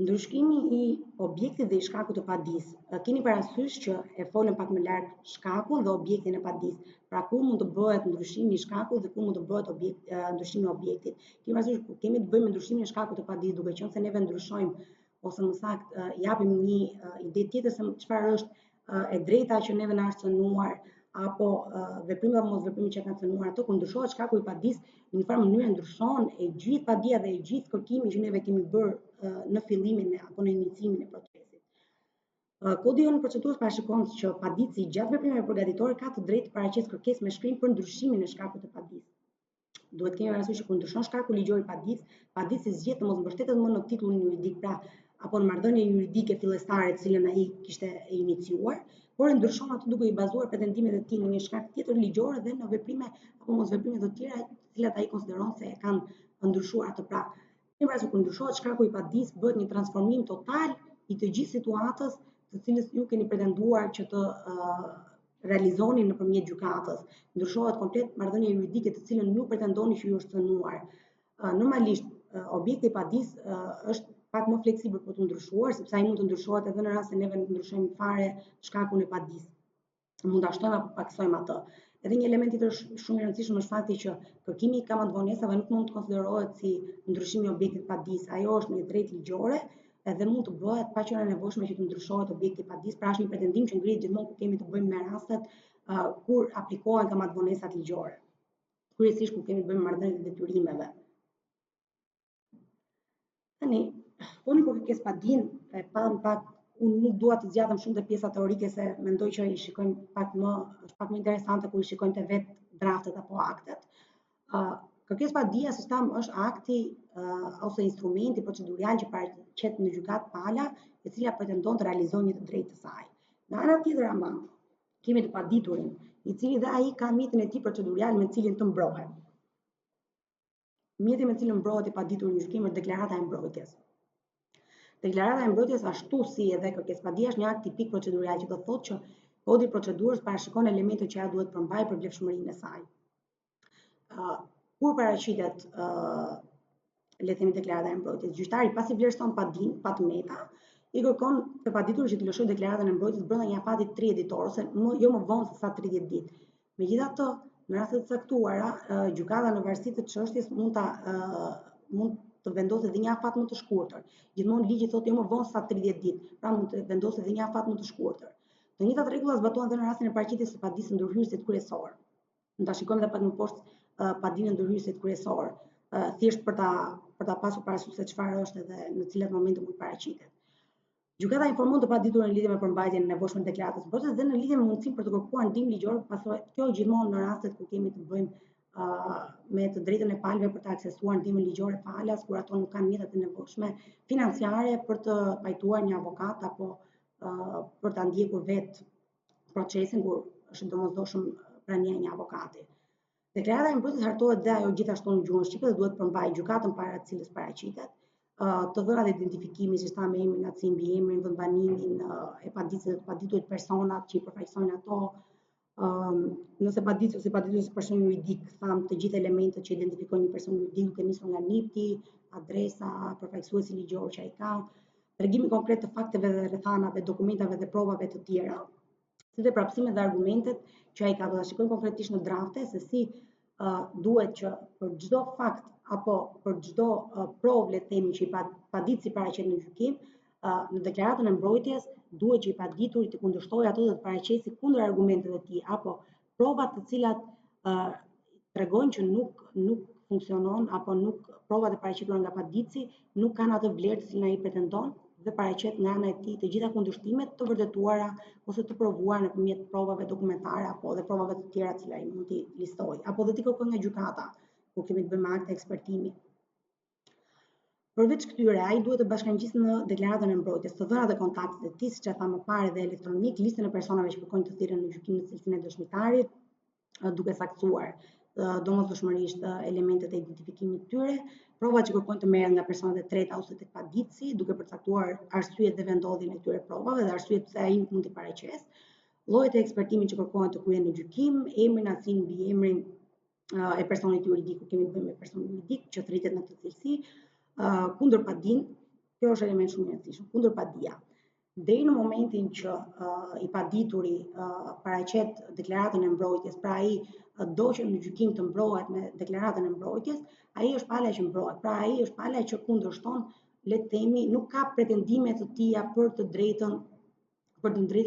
A: Ndryshimi i objektit dhe i shkakut të padisë. Keni parasysh që e folëm pak më lart shkakun dhe objektin e padisë. Pra kur mund të bëhet ndryshimi i shkakut dhe kur mund të bëhet ndryshimi i objektit. Keni parasysh kur kemi të bëjmë me ndryshimin e shkakut të padisë, duke qenë se neve ndryshojmë ose më saktë japim një ide tjetër se çfarë është e drejta që neve na është cënuar apo veprimi apo mos veprimi që kanë cënuar ato, kur ndryshohet shkaku i padisë, në një farë mënyrë ndryshon e gjithë padia dhe e gjithë kërkimi që neve kemi bërë në fillimin apo në iniciimin e procesit. Kodi jonë procedurës parashikon që padici gjatë veprimeve përgatitore ka të drejtë të paraqesë kërkesë me shkrim për ndryshimin e shkakut të padisë. Duhet kemi parasysh që kur ndryshon shkaku ligjor i padisë, padici zgjedh të mos mbështetet më në titullin juridik, pra apo në marrëdhënien juridike fillestare të cilën ai kishte iniciuar, por e ndryshon atë duke i bazuar pretendimet e tij në një shkak tjetër ligjor dhe në veprime apo mosveprime të tjera të cilat ai konsideron se e kanë ndryshuar atë. Pra, kemi parasysh kur ndryshohet shkaku i padisë, bëhet një transformim total i të gjithë situatës të cilës ju keni pretenduar që të realizoni nëpërmjet gjykatës. Ndryshohet komplet marrëdhënia juridike të cilën ju pretendoni që ju është cënuar. Normalisht, objekti i padisë është pak më fleksibël për të ndryshuar, sepse ai mund të ndryshohet edhe në rast se neve ndryshojmë fare shkakun e padisë. Mund ta shtojmë apo paksojmë atë. Edhe një element tjetër shumë i rëndësishëm është fakti që kërkimi i kamatvonesave nuk mund të konsiderohet si ndryshimi i objektit padisë. Ajo është një drejtë ligjore edhe mund të bëhet pa qenë e nevojshme që të ndryshohet objekti i padisë. Pra është një pretendim që ngrihet gjithmonë kur kemi të bëjmë me rastet kur aplikohen kamatvonesat ligjore. Kryesisht kur kemi të bëjmë marrëdhënie të detyrimeve. Tani, foni për kërkesë padin, e pam pak, unë nuk dua të zgjatëm shumë te pjesa teorike se mendoj që i shikojmë pak më interesante kur i shikojmë te vetë draftet apo aktet. Kërkesë padia, siç tham, është akti ose instrumenti procedurial që paraqet në gjykatë pala, e cila pretendon të realizojë një të drejtë të saj. Në ana tjetër ama, kemi të paditurin, i cili dhe ai ka mjetin e tij procedurial me cilin të mbrohet. Mjeti me cilin mbrohet i paditur në gjykim është deklarata e mbrojtjes. Deklarata e mbrojtjes ashtu si edhe kërkesë padia është një akt tipik procedurial që do thotë që kodi i procedurës parashikon elementet që ajo duhet përmbajë për vlefshmërinë e saj. Kur paraqitet le të themi deklarata e mbrojtjes, gjyqtari pasi vlerëson padin, patmeta, i kërkon të paditurit që të lëshojë deklaratën e mbrojtjes brenda një afati 30 ditor ose jo më vonë se sa 30 ditë. Megjithatë, në raste të caktuara, gjykata në varësi të çështjes mund të vendosë edhe një afat më të shkurtër. Gjithmonë ligji thotë jo më vonë se sa 30 ditë, pra mund të vendosë edhe një afat më të shkurtër. Të njëjtat rregulla zbatohen edhe në rastin e paraqitjes së padisë ndërhyrësit kryesor. Ne ta shikojmë edhe pak më poshtë padinë ndërhyrësit kryesor, thjesht për ta pasur parasysh se çfarë është edhe në cilat momente mund të paraqitet. Gjykata informon të paditurin në lidhje me përmbajtjen e nevojshme të deklaratës së mbrojtjes dhe në lidhje me mundësinë për të kërkuar ndihmë ligjore, pasojë kjo gjithmonë në rastet ku kemi të bëjmë me të drejtën e palëve për të aksesuar ndihmën ligjore falas, kur ato nuk kanë mjetet e nevojshme financiare për të pajtuar një avokat apo për ta ndjekur vetë procesin kur është domosdoshëm prania e një avokati. Deklarata e mbrojtjes hartohet dhe ajo gjithashtu në gjuhën shqipe dhe duhet përmbajë gjykatën para të cilës paraqitet. Të dhënat e identifikimit, si thamë emrin, atë mbi emrin, vendbanimin e padicit dhe të paditurit, personat që i përfaqësojnë ato, nëse padici ose padituesi është person juridik, thamë të gjithë elementet që identifikojnë një person juridik, duke nisur nga NIPT-i, adresa, përfaqësuesi ligjor që ai ka, tregimi konkret të fakteve dhe rrethanave, dokumentave dhe provave të tjera, si dhe prapësimet dhe argumentet që ai ka. Do ta shikojmë konkretisht në drafte se si duhet që për çdo fakt apo për çdo provë le të themi që i padici paraqet në gjykim, në deklaratën e mbrojtjes duhet që i padituri të kundërshtojë ato dhe të paraqesë kundër argumenteve të tij apo provat të cilat tregojnë që nuk funksionon apo nuk provat e paraqitura nga padici nuk kanë atë vlerë të cilën ai pretendon dhe paraqet nga ana e tij të gjitha kundërshtimet të vërtetuara ose të provuara nëpërmjet provave dokumentare apo dhe provave të tjera që ai mund t'i listojë, apo dhe t'i kërkojë nga gjykata, ku kemi të bëjmë me akte ekspertimi. Përveç këtyre, ai duhet të bashkangjigjë në deklaratën e mbrojtjes të dhënat e kontaktit e tij, siç e thamë më parë, dhe elektronik, listën e personave që kërkojnë të thirrën në gjykim në cilësinë e dëshmitarit, duke saktuar domosdoshmërisht elementet e identifikimit të tyre, provat që kërkojnë të merren nga personat e treta ose tek paditësi, duke përcaktuar arsyet dhe vendodhjen e këtyre provave dhe arsyet pse ai mund t'i paraqesë, llojet e ekspertimit që kërkohen të kryhen në gjykim, emrin asin mbi emrin e personit juridik, ku kemi të bëjmë me person juridik që thritet në këtë cilësi, kundër padin, kjo është element shumë i rëndësishëm, kundër padia. Deri në momentin që i padituri paraqet deklaratën e mbrojtjes, pra ai do që në gjykim të mbrohet me deklaratën e mbrojtjes, ai është pala që mbrohet, pra ai është pala që kundërshton, le të themi, nuk ka pretendime të tilla për të drejtën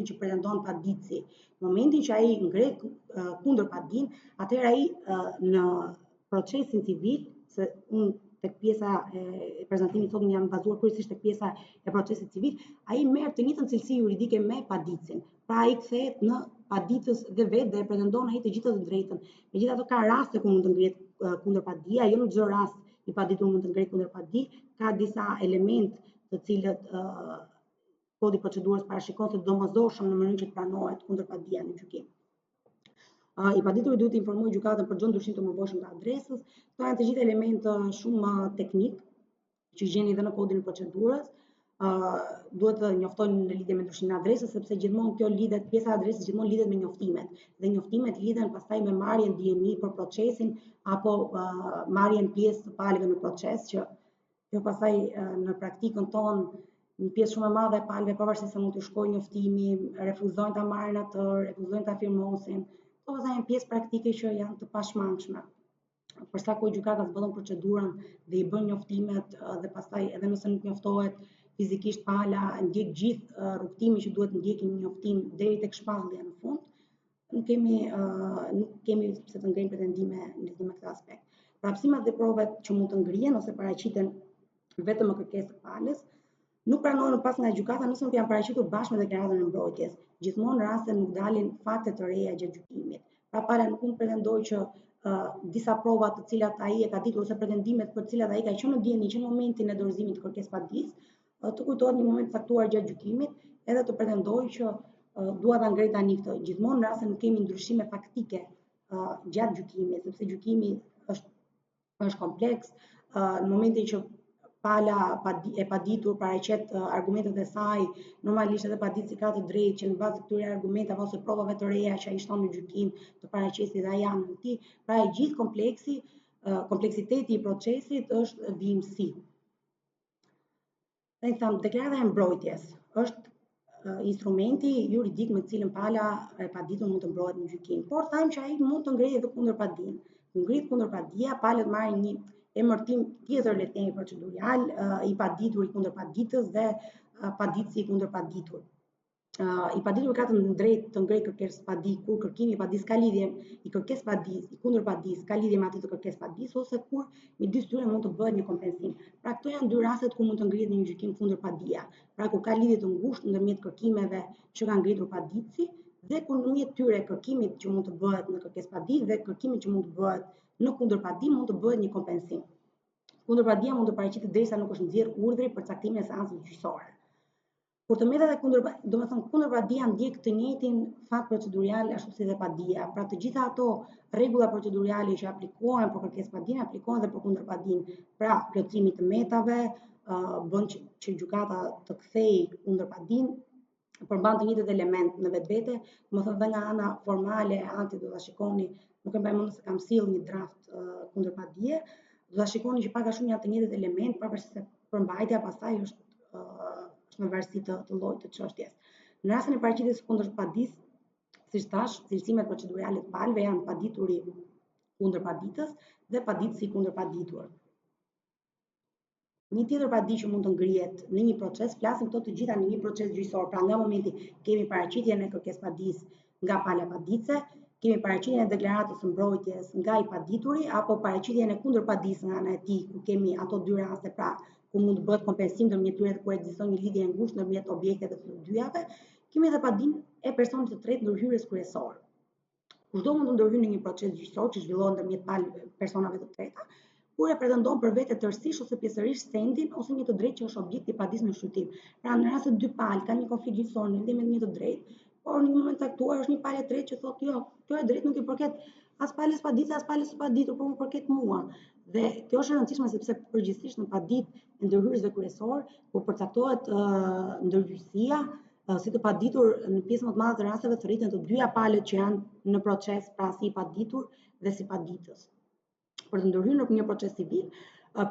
A: që pretendon paditësi. Në momentin që ai ngret kundër padin, atëherë ai në procesin civil, se unë tek pjesa e prezantimit sot jam bazuar kryesisht tek pjesa e procesit civil, ai merr të njëjtën cilësi juridike me paditësin. Pra ai kthehet në paditës dhe vetë dhe pretendon ai të gjitha të drejtën. Megjithatë ka raste ku mund të ngrihet kundër padia, jo në çdo rast i paditur mund të ngrihet kundër padi, ka disa element të cilët kodi i procedurës parashikon se domosdoshëm në mënyrë që të pranohet kundër padia në gjykim. I padituri duhet të informojë gjykatën për çdo ndryshim të mërbashëm të adresës. Këto janë të gjithë elementë shumë teknik që gjeni edhe në kodin e procedurës. Duhet të njoftojnë në lidhje me ndryshimin e adresës, sepse gjithmonë kjo lidhet, pjesa e adresës gjithmonë lidhet me njoftimet. Dhe njoftimet lidhen pastaj me marrjen DNI për procesin apo marrjen pjesë të palëve në proces, që kjo pastaj në praktikën tonë një pjesë shumë e madhe e palëve, pavarësisht se mund të shkojë njoftimi, refuzojnë ta marrin atë, refuzojnë ta firmosin. Këto janë pjesë praktike që janë të pashmangshme. Për sa kohë gjykata zbaton procedurën dhe i bën njoftimet dhe pastaj edhe nëse nuk njoftohet fizikisht pala, ndjek gjithë rrugtimin që duhet ndjekin një njoftim deri tek shpallja në fund, nuk kemi pse të ngrijmë pretendime në lidhje me këtë aspekt. Prapësimet dhe provat që mund të ngrihen ose paraqiten vetëm me kërkesë të palës, nuk pranohen pas nga gjykata nëse nuk janë paraqitur bashkë me deklaratën e mbrojtjes. Gjithmonë në raste nuk dalin fakte të reja gjatë gjykimit. Pra pala nuk mund pretendojë që disa prova të cilat ai e ka ditur ose pretendimet për të cilat ai ka qenë në dieni që në momentin e dorëzimit të kërkesë padisë, të kujtohet një moment caktuar gjatë gjykimit, edhe të pretendojë që dua ta ngrej tani këtë. Gjithmonë në raste nuk kemi ndryshime faktike gjatë gjykimit, sepse gjykimi është kompleks, në momentin që pala e paditur paraqet argumentet e saj, normalisht edhe paditësi ka të drejtë që në bazë të këtyre argumenteve ose provave të reja që ai shton në gjykim të paraqesë dhe ai anën e tij, pra i gjithë kompleksiteti i procesit është vijimësi. Deklarata e mbrojtjes është instrumenti juridik me cilën pala e paditur mund të mbrohet në gjykim, por thajmë që ai mund të ngrejë edhe kundër padin. Ngrit kundër padia, palët marrin një emërtim tjetër, le të themi procedurial, i padituri kundër paditës dhe paditësi kundër paditur. I paditur ka të drejtë të ngrejë kërkesë padi kur kërkimi i padisë ka lidhje i kërkesë padisë, i kundër padisë ka lidhje me atë të kërkesë padisë, ose kur midis tyre mund të bëhet një kompensim. Pra këto janë dy rastet ku mund të ngrihet një gjykim kundër padia. Pra ku ka lidhje të ngushtë ndërmjet kërkimeve që kanë ngritur paditësi dhe kundërmjet tyre kërkimit që mund të bëhet në kërkesë padi dhe kërkimit që mund të bëhet në kundër padi mund të bëhet një kompensim. Kundër padia mund të paraqitet derisa nuk është nxjerr urdhri për caktimin e seancës gjyqësore. Kur të metat e kundër padia ndjek të njëjtin fat procedurial ashtu si dhe padia. Pra të gjitha ato rregulla proceduriale që aplikohen për kërkesë padin aplikohen edhe për kundër padin. Pra plotësimi të metave bën që gjykata të kthejë kundër padin, përmban të njëjtët element në vetvete, domethënë dhe nga ana formale, anti do ta shikoni, nuk e mbaj mend se kam sill një draft kundër padie, do ta shikoni që pak a shumë janë të njëjtët element, pavarësisht se përmbajtja pastaj është në varësi të llojit të çështjes. Në rastin e paraqitjes kundër padisë, siç thash, cilësimet procedurale të palëve janë padituri kundër paditës dhe paditësi kundër paditur. Një tjetër padi që mund të ngrihet në një proces, flasim këto të gjitha në një proces gjyqësor. Pra nga momenti kemi paraqitjen e kërkesë padisë nga pala paditëse, kemi paraqitjen e deklaratës së mbrojtjes nga i padituri apo paraqitjen e kundër padisë nga ana e tij, ku kemi ato dy raste, pra ku mund të bëhet kompensim ndërmjet tyre kur ekziston një lidhje e ngushtë ndërmjet objekteve të dyjave, kemi edhe padinë e personit të tretë ndërhyrës kryesor. Kushdo mund të ndërhyjë në një proces gjyqësor që zhvillohet ndërmjet personave të treta, kur e pretendon për vete tërësisht ose pjesërisht sendin ose një të drejtë që është objekt i padisë në shqyrtim. Pra në rast se dy palë kanë një konflikt gjyqësor në lidhje me një të drejtë, por në një moment caktuar është një palë e tretë që thotë jo, kjo e drejtë nuk i përket as palës paditse as palës së paditur, por më përket mua. Dhe kjo është e rëndësishme sepse përgjithsisht në paditë e ndërhyrësve kryesor, ku përcaktohet ndërgjyqësia, si të paditur në pjesë më të madhe të rasteve thërriten të dyja palët që janë në proces, pra si i paditur dhe si paditës. Për të ndërhyrë në një proces civil,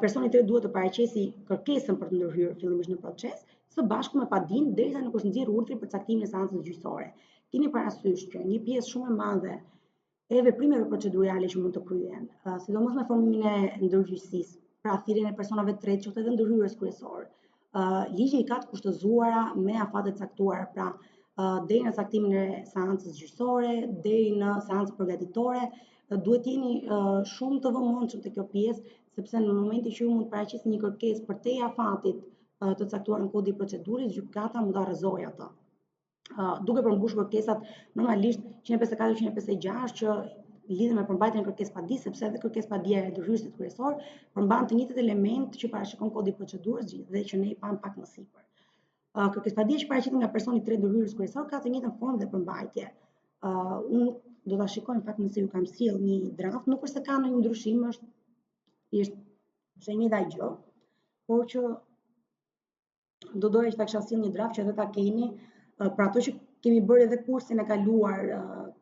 A: personi i tretë duhet të paraqesë kërkesën për të ndërhyrë fillimisht në proces, së bashku me padinë derisa nuk është nxjerrë urdhri për caktimin e seancës gjyqësore. Keni parasysh që një pjesë shumë e madhe e veprimeve procedurale që mund të kryhen, sidomos me formimin e ndërgjyqësisë, pra thirrjen e personave të tretë, qoftë edhe ndërhyrës kryesor, ligji i ka të kushtëzuara me afate të caktuara, pra deri në caktimin e seancës gjyqësore, deri në seancën përgatitore, duhet jeni shumë të vëmendshëm te kjo pjesë, sepse në momentin që ju mund të paraqisni një kërkesë për te afatit të caktuar në kodin e procedurës, gjykata mund ta rrëzojë atë. Duke përmbushur kërkesat normalisht 154-156 që lidhen me përmbajtjen e kërkesë padisë, sepse edhe kërkesë padia e ndërhyrësit kryesor përmban të njëjtat elementë që parashikon kodi i procedurës dhe që ne i pam pak më sipër. Kërkesë padia që paraqitet nga personi i tretë ndërhyrës kryesor ka të njëjtën formë dhe përmbajtje. Unë do ta shikoj në fakt nëse ju kam sjell një draft, nuk është se ka ndonjë ndryshim, është e njëjta gjë, por që do doja që ta kisha sjell një draft që edhe ta keni. Për ato që kemi bërë edhe kursin e kaluar,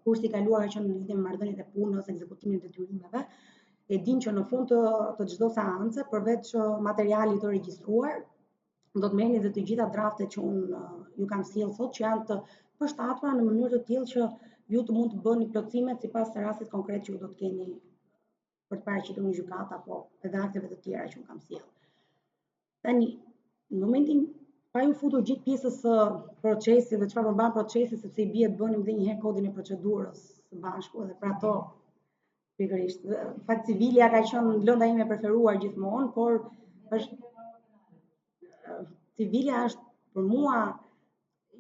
A: kursi i kaluar që në lidhje me marrëdhëniet e punës, ekzekutimin e detyrimeve, e din që në fund të çdo seance, përveç materialit të regjistruar, do të merrni edhe të gjitha draftet që unë ju kam sjell sot, që janë të përshtatura në mënyrë të tillë që ju të mund të bëni plotësimet sipas rastit konkret që ju do të keni për të paraqitur në gjykatë apo edhe akteve të tjera që unë kam sjell. Tani, në momentin pa ju futur gjithë pjesës së procesit dhe çfarë përmban procesi, sepse i bie të bënim edhe një herë kodin e procedurës së bashku edhe për ato pikërisht. Fakt civilja ka qenë lënda ime e preferuar gjithmonë, por civilja është për mua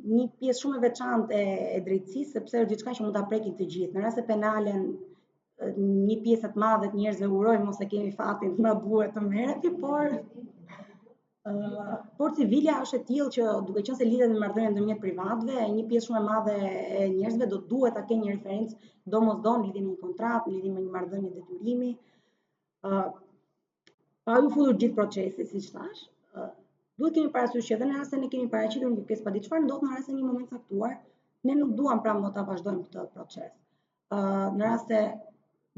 A: një pjesë shumë e veçantë e drejtësisë, sepse është diçka që mund ta prekin të gjithë. Në rast se penalen një pjesë të madhe të njerëzve urojmë mos e kemi fatin të na duhet të merreti, por civilja është e tillë që duke qenë se lidhet me marrëdhënie ndërmjet privatëve, një pjesë shumë e madhe e njerëzve do duhet ta kenë një referencë domosdoshmë lidhje me një kontratë, lidhje me një marrëdhënie detyrimi. Pa u futur gjithë procesi, siç thash, duhet kemi parasysh që edhe në rast se ne kemi paraqitur një kërkesë paditëse, çfarë ndodh në rast se në një moment caktuar ne nuk duam pra më ta vazhdojmë këtë proces. Në rast se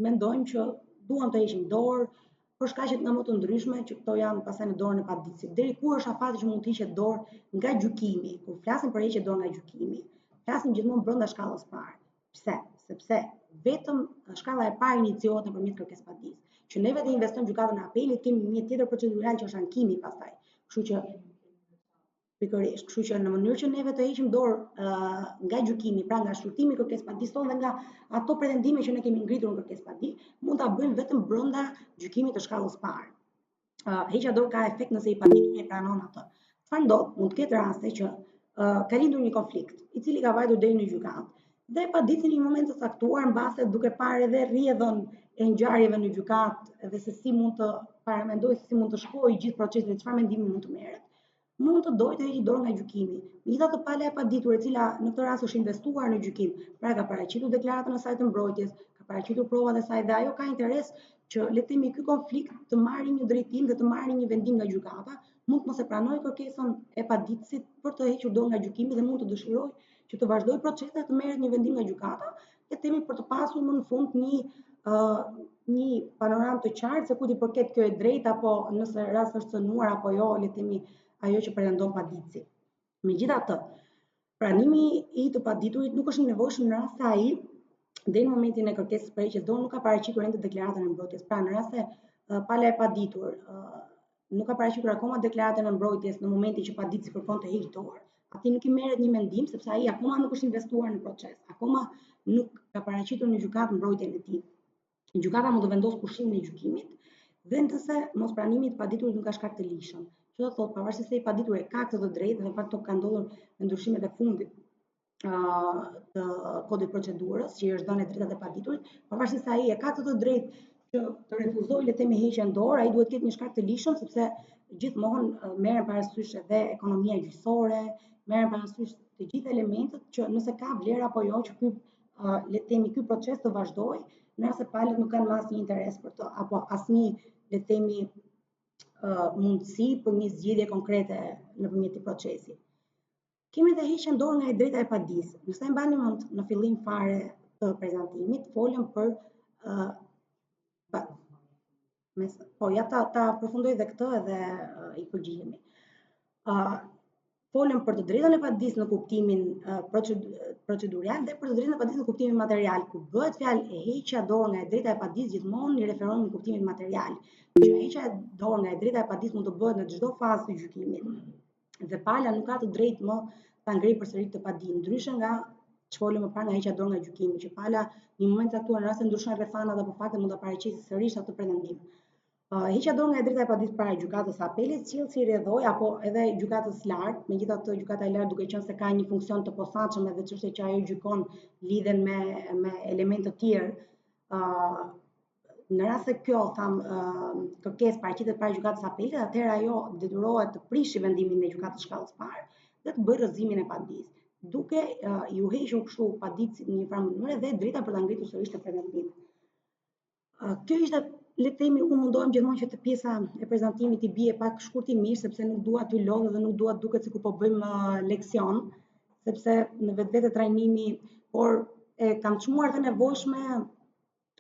A: mendojmë që duam të heqim dorë për shkaqe nga më të ndryshme që këto janë pastaj në dorën e paditësit. Deri kur është afati që mund të hiqet dorë nga gjykimi? Kur flasim për heqje dorë nga gjykimi, flasim gjithmonë brenda shkallës parë. Pse? Sepse vetëm shkalla e parë iniciohet nëpërmjet kërkesë padisë. Që neve të investojmë gjykatën e apelit, kemi një tjetër procedural që është ankimi pastaj. Kështu që pikërisht, kështu që në mënyrë që neve të heqim dorë nga gjykimi, pra nga shqyrtimi i kërkesë padisë tonë dhe nga ato pretendime që ne kemi ngritur në kërkesë padisë, mund ta bëjmë vetëm brenda gjykimit të shkallës parë. Heqja dorë ka efekt nëse i padituri e pranon atë. Çfarë ndodh? Mund të ketë raste që ka lindur një konflikt, i cili ka vajtur deri në gjykatë. Dhe paditësi në një moment të caktuar, mbase duke parë edhe rrjedhën e ngjarjeve në gjykatë dhe se si mund të paramendojë, se si mund të shkojë gjithë procesi dhe çfarë mendimi mund të merret, mund të dojë të heqë dorë nga gjykimi. Megjithatë pala e paditur, e cila në këtë rast është investuar në gjykim, pra ka paraqitur deklaratën e saj të mbrojtjes, ka paraqitur provat e saj dhe ajo ka interes që le të themi ky konflikt të marrë një drejtim dhe të marrë një vendim nga gjykata, mund të mos e pranojë kërkesën e paditësit për të hequr dorë nga gjykimi dhe mund të dëshirojë që të vazhdojë procesi dhe të merret një vendim nga gjykata, le të themi për të pasur më në fund një panoramë të qartë se kujt i përket kjo e drejtë apo nëse rast është cënuar apo jo, le të themi ajo që pretendon paditësi. Megjithatë, pranimi i të paditurit nuk është i nevojshëm në rast se ai deri në momentin e kërkesës për heqje dorë nuk ka paraqitur ende deklaratën e mbrojtjes. Pra në rast se pala e paditur nuk ka paraqitur akoma deklaratën e mbrojtjes në momentin që paditësi kërkon të heqë dorë, atij nuk i merret një mendim sepse ai akoma nuk është investuar në proces, akoma nuk ka paraqitur në gjykatë mbrojtjen e tij. Gjykata mund të vendosë pushimin e gjykimit dhe nëse mospranimi i paditurit nuk ka shkak të lishëm, që thot pavarësisht se i padituri ka këtë të drejtë, dhe në fakt ka ndodhur me ndryshimet e fundit të kodit procedurës, që i është dhënë drejtat e paditurit, pavarësisht se ai e ka këtë të drejtë që të refuzojë le të themi heqjen dorë, ai duhet të ketë një shkak të lishëm, sepse gjithmonë merren parasysh edhe ekonomia gjyqësore, merren parasysh të gjithë elementët që nëse ka vlerë apo jo që ky le të themi ky proces të vazhdojë, në rast se palët nuk kanë asnjë interes për të, apo asnjë le të themi mundësi për një zgjidhje konkrete nëpërmjet këtij procesi. Kemi dhe heqjen dorë nga e drejta e padisë. Nëse e mbani mend në fillim fare të prezantimit, folëm për po ja ta përfundoj edhe këtë edhe i përgjigjemi. Folëm për të drejtën e padisë në kuptimin procedurial dhe për të drejtën e padisë në kuptimin material. Kur bëhet fjalë e heqja dorë nga e drejta e padisë, gjithmonë i referohen në kuptimin material. Që heqja dorë nga e drejta e padisë mund të bëhet në çdo fazë të gjykimit. Dhe pala nuk ka të drejtë më ta ngrejë përsëri të padinë, ndryshe nga ç'folëm më parë nga heqja dorë nga gjykimi, që pala në moment të caktuar në rast se ndryshojnë rrethanat apo faktet mund ta paraqisë sërish atë pretendim. Heqja dorë nga e drejta e padisë para gjykatës së apelit sjell si rrjedhoj apo edhe gjykatës lartë, megjithatë gjykata e lartë duke qenë se ka një funksion të posaçëm edhe çështjet që ajo gjykon lidhen me elemente të tjerë, në rast se kjo kërkesë paraqitet para gjykatës së apelit, atëherë ajo detyrohet të prishë vendimin e gjykatës shkallës parë dhe të bëjë rrëzimin e padisë, duke ju hequr kështu padicë në një farë mënyrë dhe drejta për ta ngritur sërish të pretendimit. Kjo ishte, le të themi, unë mundohem gjithmonë që të pjesa e prezantimit i bie pak shkurtimisht, sepse nuk dua t'ju lodh dhe nuk dua të duket sikur po bëjmë leksion, sepse në vetvete trajnimi, por e kam çmuar të nevojshme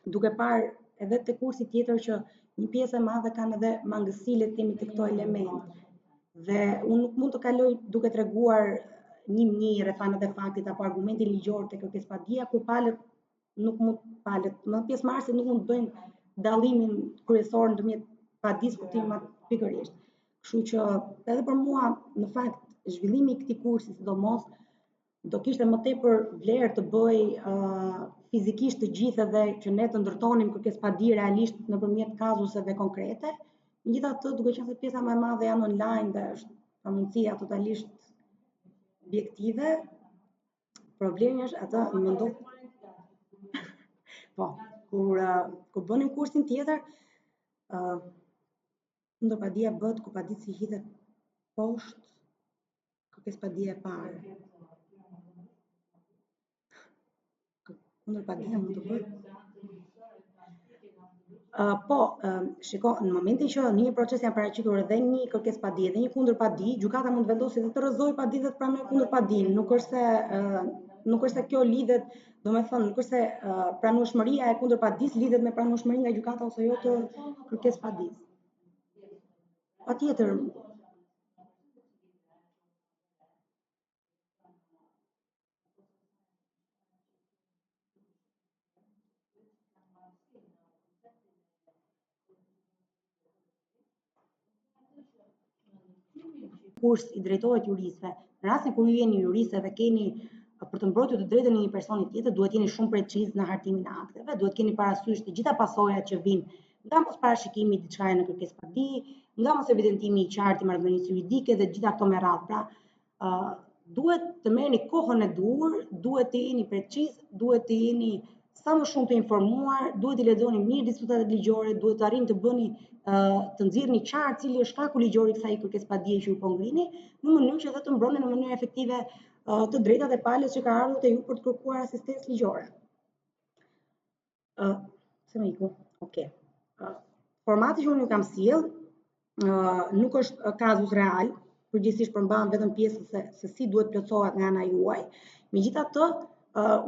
A: duke parë edhe te kursi tjetër që një pjesë e madhe kanë edhe mangësi le të themi të këto element. Dhe unë nuk mund të kaloj duke treguar një rrethanat e faktit apo argumentin ligjor te kërkesëpadia, kur palët nuk mund më pjesëmarrësit nuk mund të bëjnë dallimin kryesor ndërmjet padisë kuptimit pikërisht. Kështu që edhe për mua në fakt zhvillimi i këtij kursi sidomos do kishte më tepër vlerë të bëj fizikisht të gjithë edhe që ne të ndërtonim kërkesëpadi realisht nëpërmjet kazuseve konkrete. Megjithatë, duke qenë se pjesa më e madhe janë online dhe është pa mundësia totalisht objektive, problemi është atë mendoj. Po, kur bënim kursin tjetër, kundërpadia bëhet kur paditësi hidhet poshtë kërkesëpadia e parë. Kundërpadia mund të bëhet. Po, shiko, në momentin që në një proces janë paraqitur edhe një kërkesëpadi dhe një kundërpadi, gjykata mund vendosë edhe të rrëzojë padisë dhe të pranojë kundërpadinë. Nuk është se kjo lidhet, domethënë, nuk është se pranueshmëria e kundërpadisë lidhet me pranueshmërinë nga gjykata ose jo të kërkesëpadisë. Patjetër. Kurs i drejtohet juristëve. Në rastin kur ju jeni juristë dhe keni për të mbrojtur të drejtën e një personi tjetër, duhet jeni shumë preciz në hartimin e akteve, duhet keni parasysh të gjitha pasojat që vijnë nga mos parashikimi i diçkaje në kërkesëpadi, nga mos evidentimi i qartë i marrëdhënies juridike dhe gjitha këto me radhë. Pra, duhet të merrni kohën e duhur, duhet të jeni preciz, duhet të jeni sa më shumë të informuar, duhet të lexoni mirë dispozitat ligjore, duhet të arrini të bëni të nxirrni qartë cili është shkaku ligjor i kësaj kërkesëpadie që ju po ngrini, në mënyrë që të mbroni në mënyrë efektive të drejtat e palës që ka ardhur te ju për të kërkuar asistencë ligjore. Se më iku. Okej. Formati që unë ju kam sjell nuk është kazus real, përgjithsisht përmban vetëm pjesën se si duhet plotësohet nga ana juaj. Megjithatë,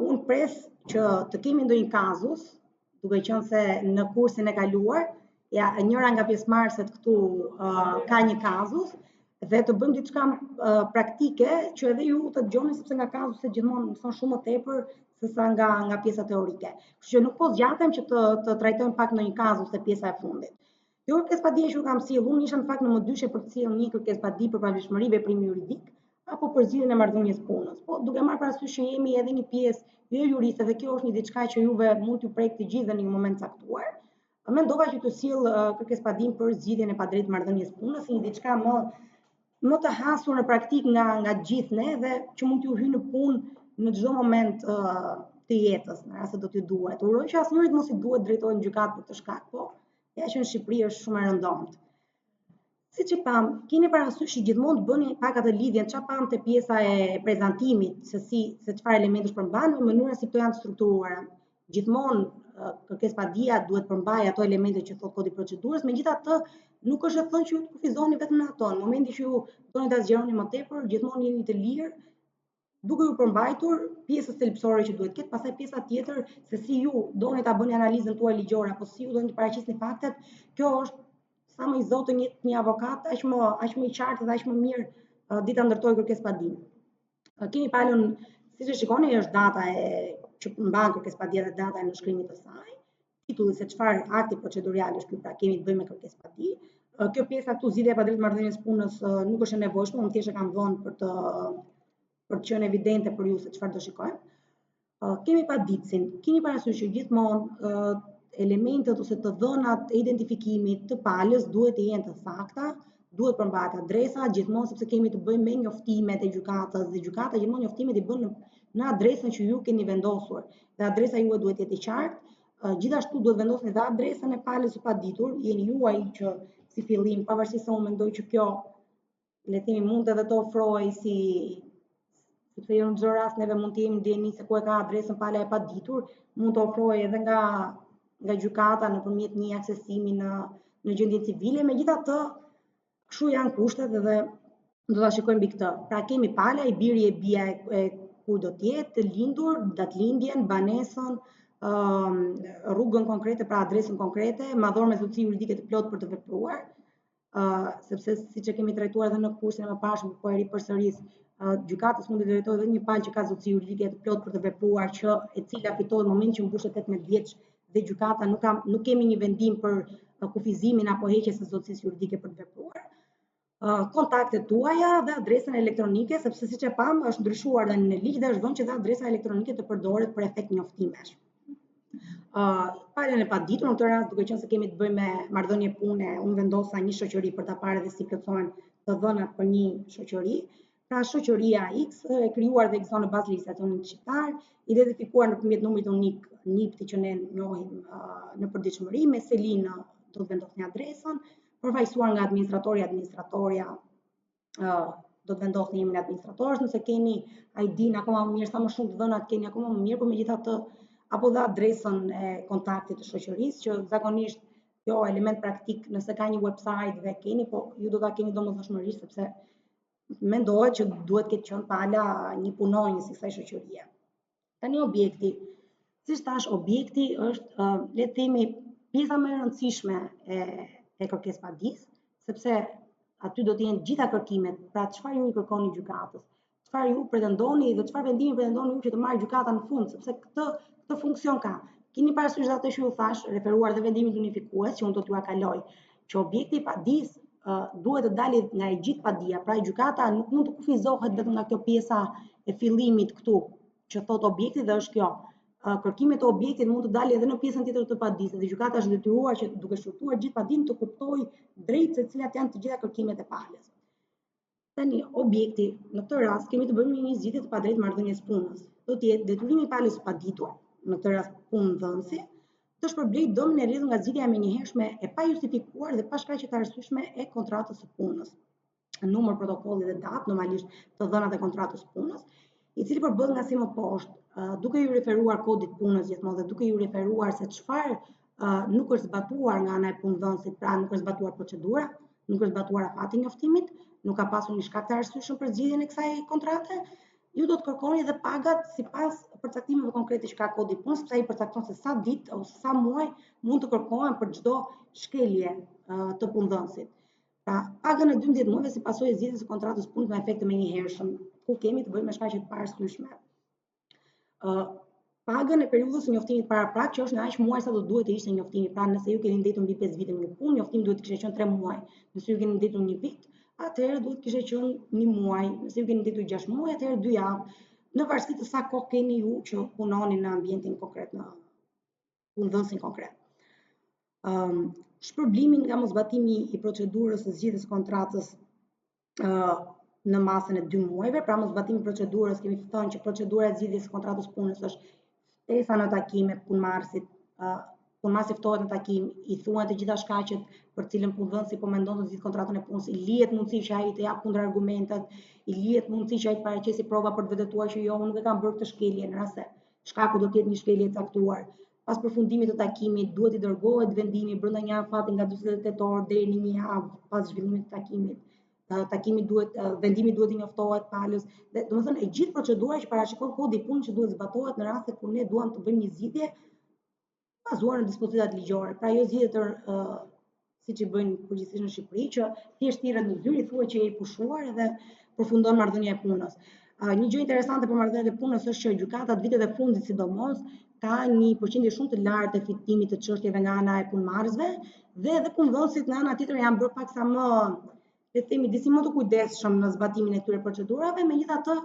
A: unë pres që të kemi ndonjë kazus, duke qenë se në kursin e kaluar, njëra nga pjesëmarrëset këtu ka një kazus dhe të bëjmë diçka praktike që edhe ju të dëgjoni, sepse nga kazuset gjithmonë mëson shumë më tepër sesa nga pjesa teorike. Kështu që nuk po zgjatem që të trajtojmë pak në një kazus te pjesa e fundit. Kjo kërkesëpadi që kam sjellur, unë isha në fakt në modyshe për të sjellë një kërkesëpadi për pavlefshmëri veprimi juridik apo për zgjidhjen e marrëdhënies punës. Po duke marrë parasysh që jemi edhe një pjesë jo juriste dhe kjo është një diçka që juve mund t'ju prek të gjithë në një moment caktuar. mendova që të sjell kërkesëpadim për zgjidhjen e padrejtë marrëdhënies punës, si një diçka më të hasur në praktik nga gjithë ne dhe që mund t'ju hyjë në punë në çdo moment të jetës, në rast se do t'ju duhet. Uroj që asnjërit mos i duhet drejtohet në gjykatë për këtë shkak, po ja që në Shqipëri është shumë e rëndomt. Siç e pam, keni parasysh që gjithmonë të bëni pak atë lidhjen, çfarë pam te pjesa e prezantimit, se çfarë elementesh përmban në mënyrën si këto janë të strukturuara. Gjithmonë kërkesëpadia duhet përmbajë ato elemente që thot kodi i procedurës, megjithatë nuk është e thënë që ju të kufizoni vetëm në ato. Në momentin që ju doni ta zgjeroni më tepër, gjithmonë jeni të lirë duke ju përmbajtur pjesës thelbësore që duhet ketë, pastaj pjesa tjetër se si ju doni ta bëni analizën tuaj ligjore apo si ju doni të paraqisni faktet, kjo është sa më i zotën jetë një avokat, aq më i qartë dhe aq më mirë dita ndërtoj kërkesëpadim. Keni palën, siç e shikoni, është data që mban kërkesëpadia dhe data e nënshkrimit të saj, titulli se çfarë akti procedurial është ky, pra kemi të bëjmë me kërkesëpadi. Kjo pjesa këtu zgjidhja e padrejtë marrëdhënies punës nuk është e nevojshme, unë thjesht e kam vënë për të qenë evidente për ju se çfarë do shikojmë. Kemi paditësin, keni parasysh që gjithmonë elementet ose të dhënat e identifikimit të palës duhet të jenë të sakta, duhet përmbahet adresa, gjithmonë sepse kemi të bëjmë me njoftimet e gjykatës dhe gjykata gjithmonë njoftimet i bën në adresën që ju keni vendosur dhe adresa juaj duhet jetë e qartë. Gjithashtu duhet vendosni dhe adresën e palës së paditur, jeni ju ai që si fillim, pavarësisht se unë mendoj që kjo le të themi mund edhe të ofrojë sepse jo në çdo rast neve mund të jemi ndjeni se ku e ka adresën pala e paditur, mund të ofrojë edhe nga gjykata nëpërmjet një aksesimi në gjendje civile, megjithatë kështu janë kushtet dhe do ta shikojmë mbi këtë. Pra kemi pala, i biri e bia e ku do të jetë, lindur, datëlindjen, banesën, rrugën konkrete, pra adresën konkrete, madhor me zotësi juridike të plotë për të vepruar, sepse siç e kemi trajtuar edhe në kursin e mëparshëm, po e ripërsëris, gjykatës mund të drejtojë edhe një palë që ka zotësi juridike të plotë për të vepruar, që e cila fitohet në momentin që mbushet 18 vjeç dhe gjykata nuk kemi një vendim për kufizimin apo heqjes së zotësisë juridike për të vepruar. Kontaktet tuaja dhe adresën elektronike, sepse siç e pam është ndryshuar tani në ligj dhe është vënë që dhe adresa elektronike të përdoret për efekt njoftimesh. Palën e paditur, në këtë rast duke qenë se kemi të bëjmë me marrëdhënie pune, unë vendosa një shoqëri për ta parë dhe si plotësohen të dhënat për një shoqëri. Pra shoqëria X e krijuar dhe ekziston në bazë legjislacionit shqiptar, identifikuar nëpërmjet numrit unik NIP që ne njohim në përditshmëri, me selin do të vendosni adresën, përfaqësuar nga administratori, administratorja do të vendosni emrin e administratorës, nëse keni ID-n akoma më mirë, sa më shumë të dhënat keni akoma më mirë, por megjithatë apo dhe adresën e kontaktit të shoqërisë, që zakonisht kjo element praktik nëse ka një website dhe keni, po ju do ta keni domosdoshmërisht sepse mendohet që duhet këtë qenë pala një punonjës i kësaj shoqërie. Tani objekti. Siç thash, objekti është le të themi pjesa më e rëndësishme e kërkesëpadisë, sepse aty do të jenë gjitha kërkimet, pra çfarë ju i kërkoni gjykatës, çfarë ju pretendoni dhe çfarë vendimi pretendoni ju që të marrë gjykata në fund, sepse këtë funksion ka. Keni parasysh atë që ju thash, referuar dhe vendimit unifikues, që unë do t'ju kaloj, që objekti i padisë duhet të dalë nga e gjithë padia, pra gjykata nuk mund të kufizohet vetëm nga kjo pjesa e fillimit këtu, që thot objekti dhe është kjo. Kërkimet e objektit mund të dalë edhe në pjesën tjetër të padisë, dhe gjykata është detyruar që duke shqyrtuar gjithë padinë të kuptojë drejt se cilat janë të gjitha kërkimet e palës. Tani objekti, në këtë rast kemi të bëjmë një zgjidhje të padrejtë marrëdhënies punës. Do të jetë detyrimi i palës së paditur, në këtë rast punëdhënësi, të shpërblej dëmin e rrjedhur nga zgjidhja e menjëhershme e pajustifikuar dhe pa shkaqe të arsyeshme e kontratës së punës. Numër, protokolli dhe datë, normalisht të dhënat e kontratës së punës, i cili përbëhet nga si më poshtë, duke ju referuar kodit punës gjithmonë dhe duke ju referuar se çfarë nuk është zbatuar nga ana e punëdhënësit, pra nuk është zbatuar procedura, nuk është zbatuar afati i njoftimit, nuk ka pasur një shkak të arsyeshëm për zgjidhjen e kësaj kontrate, ju do të kërkoni dhe pagat sipas përcaktimeve konkrete që ka kodi i punës, sepse ai përcakton se sa ditë ose sa muaj mund të kërkohen për çdo shkelje të punëdhënësit. Pra, pagën e 12 muajve si pasojë e zgjidhjes së kontratës punës me efekt të menjëhershëm, ku kemi të bëjmë me shkaqe të paarsyeshme. Pagën e periudhës së njoftimit paraprak, që është në aq muaj sa do duhet të ishte njoftimi. Pra, nëse ju keni ndetur mbi 5 vite në një punë, njoftimi duhet të kishte qenë 3 muaj. Nëse ju keni ndetur një vit, atëherë duhet kishte qenë 1 muaj. Nëse ju keni ndetur 6 muaj, atëherë 2 javë. Në varësi të sa kohë keni ju që punoni në ambientin konkret, në punëdhënësin konkret. shpërblimin nga mosbatimi i procedurës së zgjidhjes së kontratës në masën e 2 muajve, pra mosbatimi i procedurës kemi thënë që procedura e zgjidhjes së kontratës punës është ftesa në takime punëmarrësit, punëmarrësi ftohet në takim, i thuhen të gjitha shkaqet për cilën punëdhënësi po mendon të zgjidhë kontratën e punës, i lihet mundësi që ai të jap kundërargumentet, i lihet mundësi që ai të paraqesë prova për të vërtetuar që jo, unë nuk e kam bërë këtë shkelje, në rast se shkaku do të jetë një shkelje e caktuar. Pas përfundimit të takimit duhet i dërgohet vendimi brenda një afati nga 48 orë deri në 1 javë pas zhvillimit të takimit. Vendimi duhet i njoftohet palës. Domethënë e gjithë procedura që parashikon kodi i punës që duhet zbatohet në rast se kur ne duam të bëjmë një zgjidhje bazuar në dispozitat ligjore. Pra jo zgjidhje siç i bëjnë përgjithsisht në Shqipëri, që thjesht thirret në zyrë, i thuhet që je i pushuar dhe përfundon marrëdhënia e punës. Një gjë interesante për marrëdhëniet e punës është që gjykatat vitet e fundit sidomos ka një përqindje shumë të lartë të fitimit të çështjeve nga ana e punëmarrësve dhe edhe punëdhënësit nga ana tjetër janë bërë paksa më, le të themi, disi më të kujdesshëm në zbatimin e këtyre procedurave, megjithatë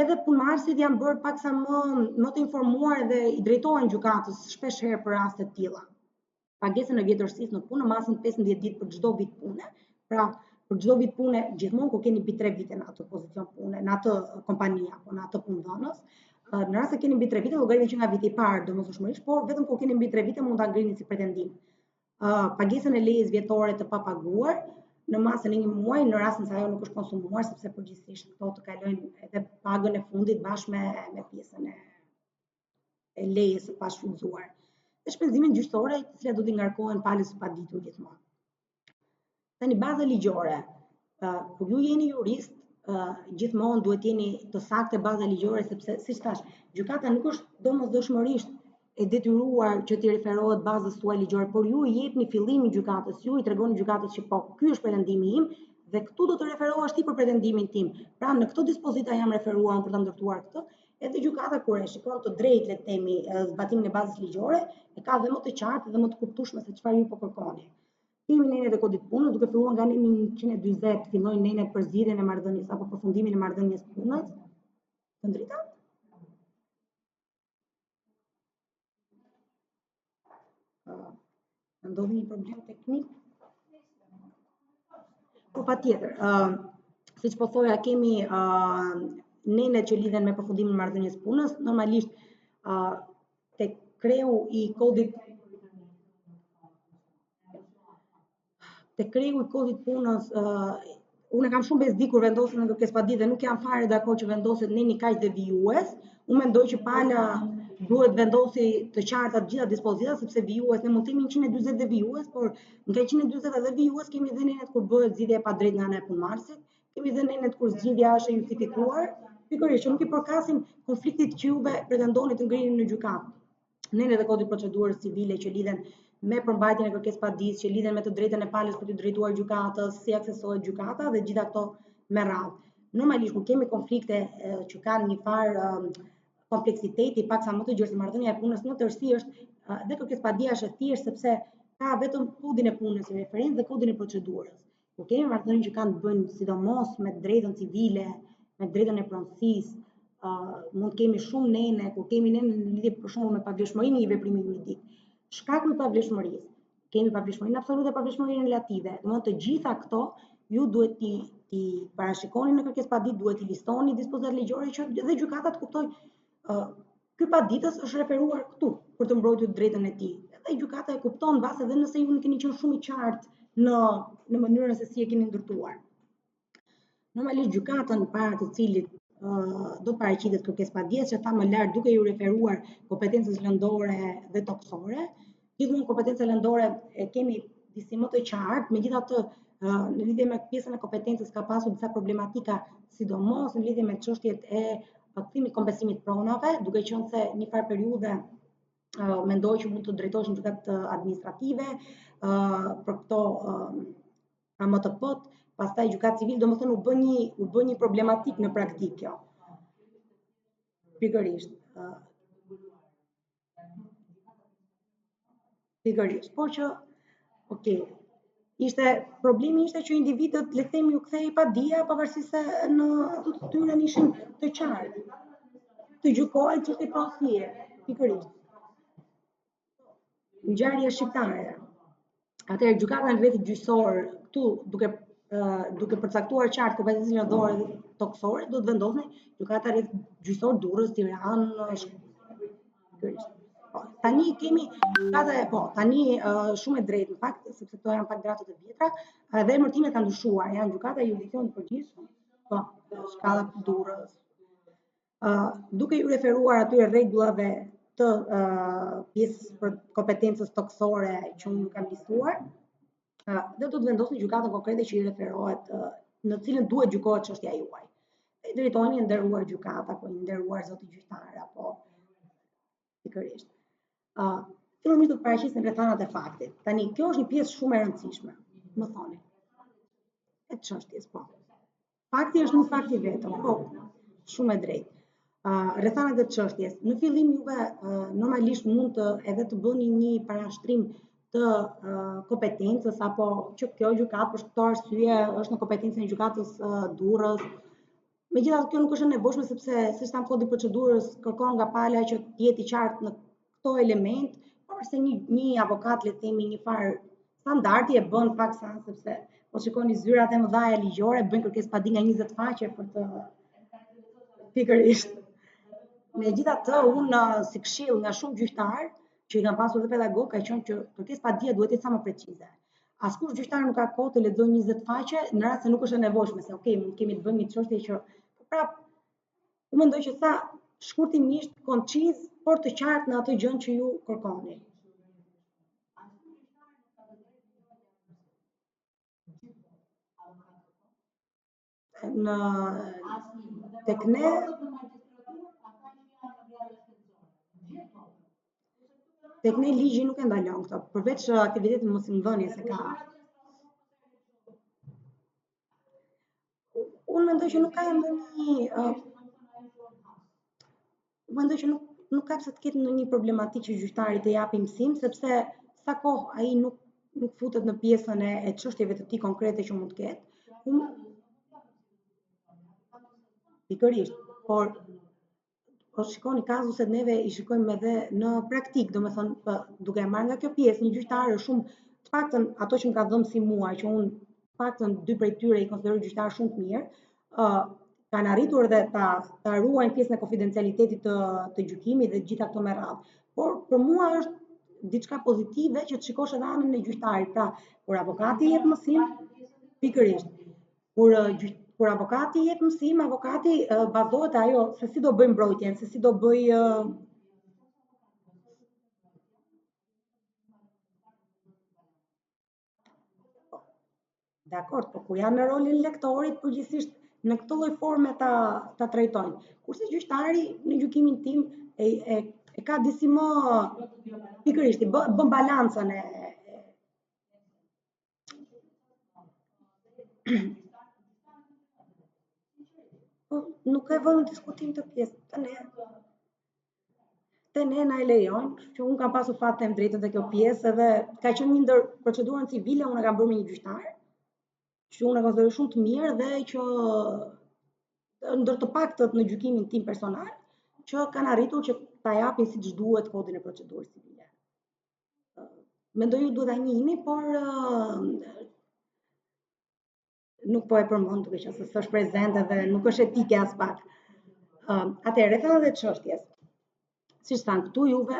A: edhe punëmarrësit janë bërë paksa më të informuar dhe i drejtohen gjykatës shpesh herë për raste të tilla. Pagesën e vjetërsisë në punë në masën 15 ditë për çdo vit pune. Pra, për çdo vit pune gjithmonë kur keni mbi 3 vite në atë pozicion pune, në atë kompani apo në atë punëdhënës, në rast se keni mbi 3 vite, llogariteni që nga viti i parë domosdoshmërisht, por vetëm kur keni mbi 3 vite mund ta ngrini si pretendim. Pagesën e lejes vjetore të papaguar në masën e 1 muaji në rastin se ajo nuk është konsumuar, sepse përgjithsisht këto të kalojnë edhe pagën e fundit bashkë me pjesën e lejes së pashfrytzuar. Dhe shpenzimet gjyqësore, të cilat do t'i ngarkohen palës së paditur gjithmonë. Tani baza ligjore. Kur ju jeni jurist, gjithmonë duhet jeni të saktë baza ligjore, sepse siç thash, gjykata nuk është domosdoshmërisht e detyruar që t'i referohet bazës tuaj ligjore, por ju i jepni fillimin gjykatës, ju i tregoni gjykatës që po, ky është pretendimi im dhe këtu do të referohesh ti për pretendimin tim. Pra në këto dispozita jam referuar për ta ndërtuar këtë, edhe gjykata kur e shikon të drejtë, le të themi, zbatimin e bazës ligjore, e ka dhe më të qartë dhe më të kuptueshme se çfarë ju po kërkoni. Kemi nenet e kodit punës, duke filluar nga neni 140 fillojnë nenet për zgjidhjen e marrëdhënies apo përfundimin e marrëdhënies punës. Të drejta? Ndodhi një problem teknik. Po patjetër, siç po thoja, kemi nenet që lidhen me përfundimin e marrëdhënies punës, normalisht tek kreu i kodit punës, unë kam shumë bezdi kur vendosen në kërkesë paditje dhe nuk jam fare dakord që vendoset neni kaq devijues. Unë mendoj që pala duhet vendosi të qarta të gjitha dispozitat, sepse vijues ne mund të kemi 140 devijues, por nga 140 edhe vijues kemi dhe nenet kur bëhet zgjidhja e padrejtë nga ana e punëmarrësit, kemi dhe nenet kur zgjidhja është e justifikuar, pikërisht që nuk i përkasin konfliktit që juve pretendoni të ngrini në gjykatë. Nenet e kodit procedurës civile që lidhen me përmbajtjen e kërkesë padisë, që lidhen me të drejtën e palës për të drejtuar gjykatës, si aksesohet gjykata dhe gjitha këto me radhë. Normalisht kur kemi konflikte që kanë një farë kompleksiteti paksa më të gjerë se marrëdhënia e punës në tërësi është dhe kërkesë padija është e thjeshtë sepse ka vetëm kodin e punës si referencë dhe kodin e procedurës. Kur kemi marrëdhënie që kanë të bëjnë sidomos me drejtën civile, me drejtën e pronësisë, mund kemi shumë nene, kur kemi nene në lidhje për shembull me pavlefshmërinë e një veprimi juridik. Shkaku i pavlefshmërisë, kemi pavlefshmërinë absolute, pavlefshmërinë relative. Domethënë të gjitha këto ju duhet ti parashikoni në kërkesë paditë, duhet i listoni dispozitat ligjore që dhe gjykata të kuptojë ky paditës është referuar këtu për të mbrojtur drejtën e tij. Dhe gjykata e kupton mbas edhe nëse ju nuk keni qenë shumë i qartë në mënyrën se si e keni ndërtuar. Normalisht gjykatën para të cilit do paraqitet kërkesë paditës, që tha më lart duke ju referuar kompetencës lëndore dhe toksore. Gjithmonë kompetenca lëndore e kemi disi më të qartë, megjithatë në lidhje me pjesën e kompetencës ka pasur disa problematika, sidomos në lidhje me çështjet e kthimit kompensimit pronave, duke qenë se një farë periudhe mendoj që mund të drejtohesh në gjykatë administrative për këto AMTP-t, pastaj gjykatë civile, domethënë u bë një problematik në praktikë kjo. Pikërisht. Por që, problemi ishte që individët, le të themi, u kthehej padija, pavarësisht se në ato të tyre ishin të qartë. Të gjykohen çështje pronësie, pikërisht. ngjarje shqiptare. Atëherë gjykata në vetë gjyqësor këtu duke përcaktuar qartë kompetencën ligjore toksore do të vendosni gjykata rreth gjyqësor Durrës, Tiranë, tani kemi tani shumë e drejtë në fakt sepse këto janë pak gratë të vjetra, edhe emërtimet kanë ndryshuar, janë gjykata e judicionit të përgjithshëm, shkalla Durrës. Duke ju referuar atyre rregullave të pjesës për kompetencës toksore që unë kam listuar, dhe do të vendosni gjykatën konkrete që i referohet, në cilën duhet gjykohet çështja juaj. Drejtoni e nderuar gjykata, apo i nderuar zoti gjyqtar, apo pikërisht. Fillimisht do të paraqisni rrethanat e faktit. Tani kjo është një pjesë shumë e rëndësishme. Më thoni. E çështjes, po. Fakti është një fakt i vetëm, po. Shumë e drejtë. Rrethanat e çështjes. Në fillim juve normalisht mund edhe të bëni një parashtrim të kompetencës apo që kjo gjykatë për këtë arsye është në kompetencën e gjykatës Durrës. Megjithatë kjo nuk është e nevojshme sepse siç tham kodi i procedurës kërkon nga pala që të jetë i qartë në këto element, porse një avokat le të themi një farë standardi e bën paksa sepse po shikoni zyrat e mëdha ligjore bëjnë kërkesë padi nga 20 faqe për të pikërisht. Megjithatë unë si këshill nga shumë gjyqtarë që i kam pasur dhe pedagog ka qenë që kërkesë padia duhet të jetë sa më precize. Askush gjyqtar nuk ka kohë të lexojë 20 faqe në rast se nuk është e nevojshme, se okay, mund kemi të bëjmë një çështje që prap unë mendoj që sa shkurtimisht, konciz, por të qartë në atë gjën që ju kërkoni. Tek ne tek ne ligji nuk e ndalon këto, përveç aktivitetit mosindhënies se ka. Unë mendoj që nuk ka ndonjë mendoj që nuk ka pse të ketë ndonjë problematikë që gjyqtari të japi mësim, sepse sa kohë ai nuk futet në pjesën e çështjeve të tij konkrete që mund të ketë. Pikërisht, por shikoni kazuset neve i shikojmë edhe në praktik, domethënë duke e marrë nga kjo pjesë, një gjyqtar është shumë, të paktën ato që më ka dhënë si mua, që unë të paktën 2 prej tyre i konsideroj gjyqtar shumë të mirë, kanë arritur edhe ta ruajnë pjesën e konfidencialitetit të gjykimit dhe gjitha këto me radhë. Por për mua është diçka pozitive që të shikosh edhe anën e gjyqtarit. Pra, kur avokati jep mësim, pikërisht. Kur avokati jep mësim, avokati bazohet ajo se si do bëj mbrojtjen, se si do bëj Dakor, po kur janë në rolin lektorit, përgjithsisht në këtë lloj forme ta trajtojnë. Kurse gjyqtari në gjykimin tim e ka disi më pikërisht, bën balancën e nuk e vënë në diskutim të pjesë. Te ne na e lejon, që unë kam pasur fat të them drejtën te kjo pjesë edhe ka qenë një ndër procedurën civile unë e kam bërë me një gjyqtar, që unë e konsideroj shumë të mirë dhe që ndër të paktët në gjykimin tim personal, që kanë arritur që ta japin siç duhet kodin e procedurës civile. Mendoj ju duhet ta njihni, por nuk po e përmend duke qenë se s'është prezente dhe nuk është etike as pak. Atëherë, rrethanat e çështjes. Siç thanë këtu juve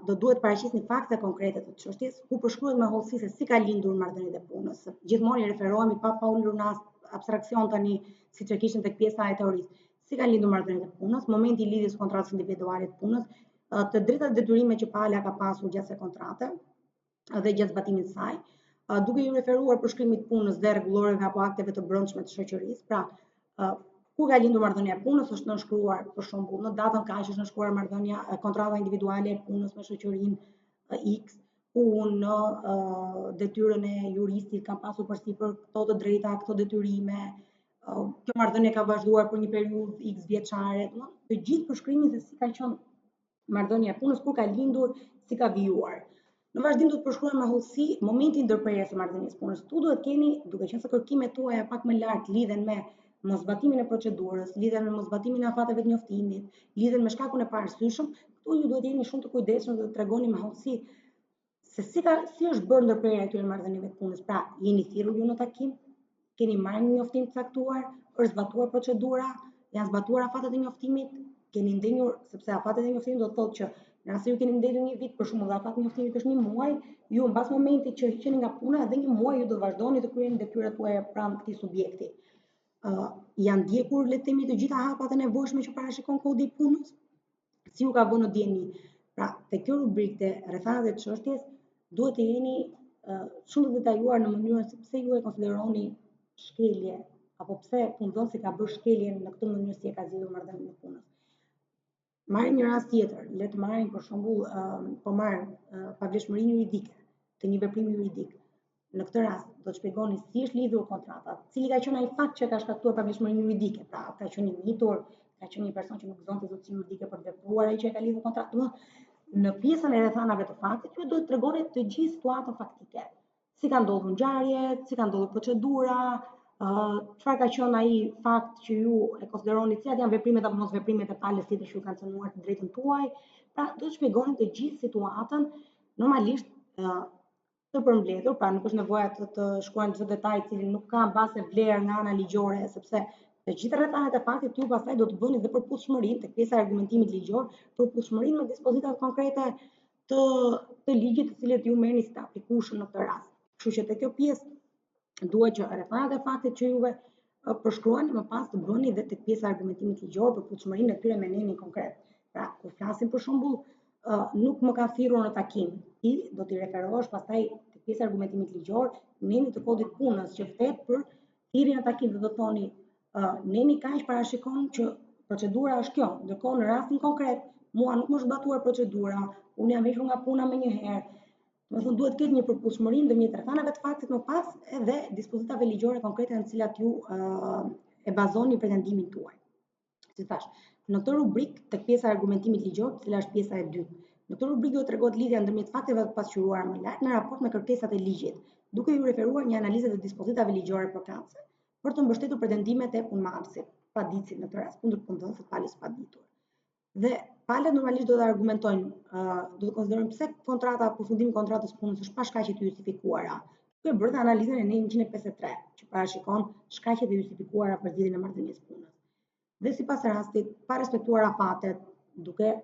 A: do duhet paraqisni fakte konkrete të çështjes, ku përshkruhet me hollësi se si ka lindur marrëdhëniet e punës. Gjithmonë i referohemi pa ulur në abstraksion tani, siç e kishim tek pjesa e teorisë. Si ka lindur marrëdhëniet e punës, momenti i lidhjes kontratës individuale të punës, të drejtat dhe detyrimet që pala ka pasur gjatë kësaj kontrate dhe gjatë zbatimit të saj, duke ju referuar përshkrimit punës dhe rregulloreve apo akteve të brendshme të shoqërisë. Pra, ku ka lindur marrëdhënia e punës është nënshkruar për shembull në datën kaq është nënshkruar marrëdhënia kontrata individuale e punës me shoqërinë X, ku në detyrën e juristit ka pasur përsipër këto të drejta, këto detyrime. Kjo marrëdhënie ka vazhduar për një periudhë X vjeçare, të gjithë përshkrimin se si ka qenë marrëdhënia e punës, kur ka lindur, si ka vijuar. Në vazhdim do të përshkruajmë me hollësi momentin ndërprerjes së marrëdhënies punës. Tu duhet keni, duke qenë se kërkimet tuaja pak më lart lidhen me mosbatimin e procedurës, lidhen me mosbatimin e afateve të njoftimit, lidhen me shkakun e paarsyeshëm, këtu ju duhet jeni shumë të kujdesshëm dhe të tregoni me hollësi se si është bërë ndërprerja e këtyre marrëdhënieve të punës. Pra, jeni thirrur ju në takim, keni marrë një njoftim të caktuar, është zbatuar procedura, janë zbatuar afatet e njoftimit, keni ndenjur, sepse afatet e njoftimit do të thotë që nëse ju keni ndenjur një vit, për shembull, dhe afati i njoftimit është 1 muaj, ju mbas momentit që hiqeni nga puna edhe 1 muaj ju do vazhdoni të kryeni detyrat tuaja pranë këtij subjekti. Janë ndjekur le të themi të gjitha hapat e nevojshme që parashikon kodi i punës, si ju ka vënë në dieni. Pra, te kjo rubrikë të rrethanat e çështjes duhet të jeni shumë të detajuar në mënyrën se pse ju e konsideroni shkelje apo pse punëdhënësi ka bërë shkelje në këtë mënyrë si e ka zgjidhur marrëdhënien e punës. Marrim një rast tjetër, le të marrim për shembull po marr pavlefshmërinë juridike të një veprimi juridik. Në këtë rast do të shpjegoni si është lidhur kontrata, cili ka qenë ai fakt që ka shkaktuar pavlefshmërinë juridike. Pra, ka qenë i mitur, ka qenë një person që nuk zonte zotësi juridike për të vepruar ai që e ka lidhur kontratën. Në pjesën e rrethanave të faktit, ju do të tregoni të gjithë situatën faktike. Si ka ndodhur ngjarjet, si ka ndodhur procedura, çfarë ka qenë ai fakt që ju e konsideroni, cilat janë veprimet apo mos veprimet e palës tjetër që ju kanë cënuar të drejtën tuaj. Pra, do të shpjegoni të gjithë situatën, normalisht të përmbledhur, pra nuk është nevoja të shkruajmë çdo detaj i cili nuk ka base vlerë nga ana ligjore, sepse të gjitha rrethanat e faktit ju pastaj do të bëni dhe përputhshmërinë tek pjesa e argumentimit ligjor, përputhshmërinë me dispozitat konkrete të ligjit të cilët ju merrni si të aplikueshëm në këtë rast. Kështu që te kjo pjesë duhet që rrethanat e faktit që juve përshkruani më pas të bëni dhe tek pjesa e argumentimit ligjor, përputhshmërinë e tyre me nenin konkret. Pra, kur flasim për shembull nuk më ka thirrur në takim, ti do t'i referohesh pastaj te pjesa e argumentimit ligjor, neni të kodit punës që flet për thirrjen në takim, do të thoni neni kaq parashikon që procedura është kjo, ndërkohë në rastin konkret mua nuk më është zbatuar procedura, unë jam hequr nga puna më njëherë. Do të thonë duhet të ketë një përputhshmëri ndërmjet rrethanave të faktit më pas edhe dispozitave ligjore konkrete në të cilat ju e bazoni pretendimin tuaj. Si thash, në këtë rubrikë tek pjesa e argumentimit ligjor, e cila është pjesa e dytë, në këtë rubrikë do të tregohet lidhja ndërmjet fakteve të pasqyruara më lart në raport me kërkesat e ligjit, duke ju referuar një analizë të dispozitave ligjore përkatëse për të mbështetur pretendimet e punëmarrësit, paditësit në këtë rast, kundër punëdhënësit palës paditur. Dhe palët normalisht do të argumentojnë, do të konsiderojnë pse kontrata, përfundimi i kontratës punës është pa shkaqe të justifikuara. Duke bërë analizën e 153, që parashikon shkaqet e justifikuara për zgjidhjen e marrëdhënies punës. Dhe sipas rastit, pa respektuar afatet, duke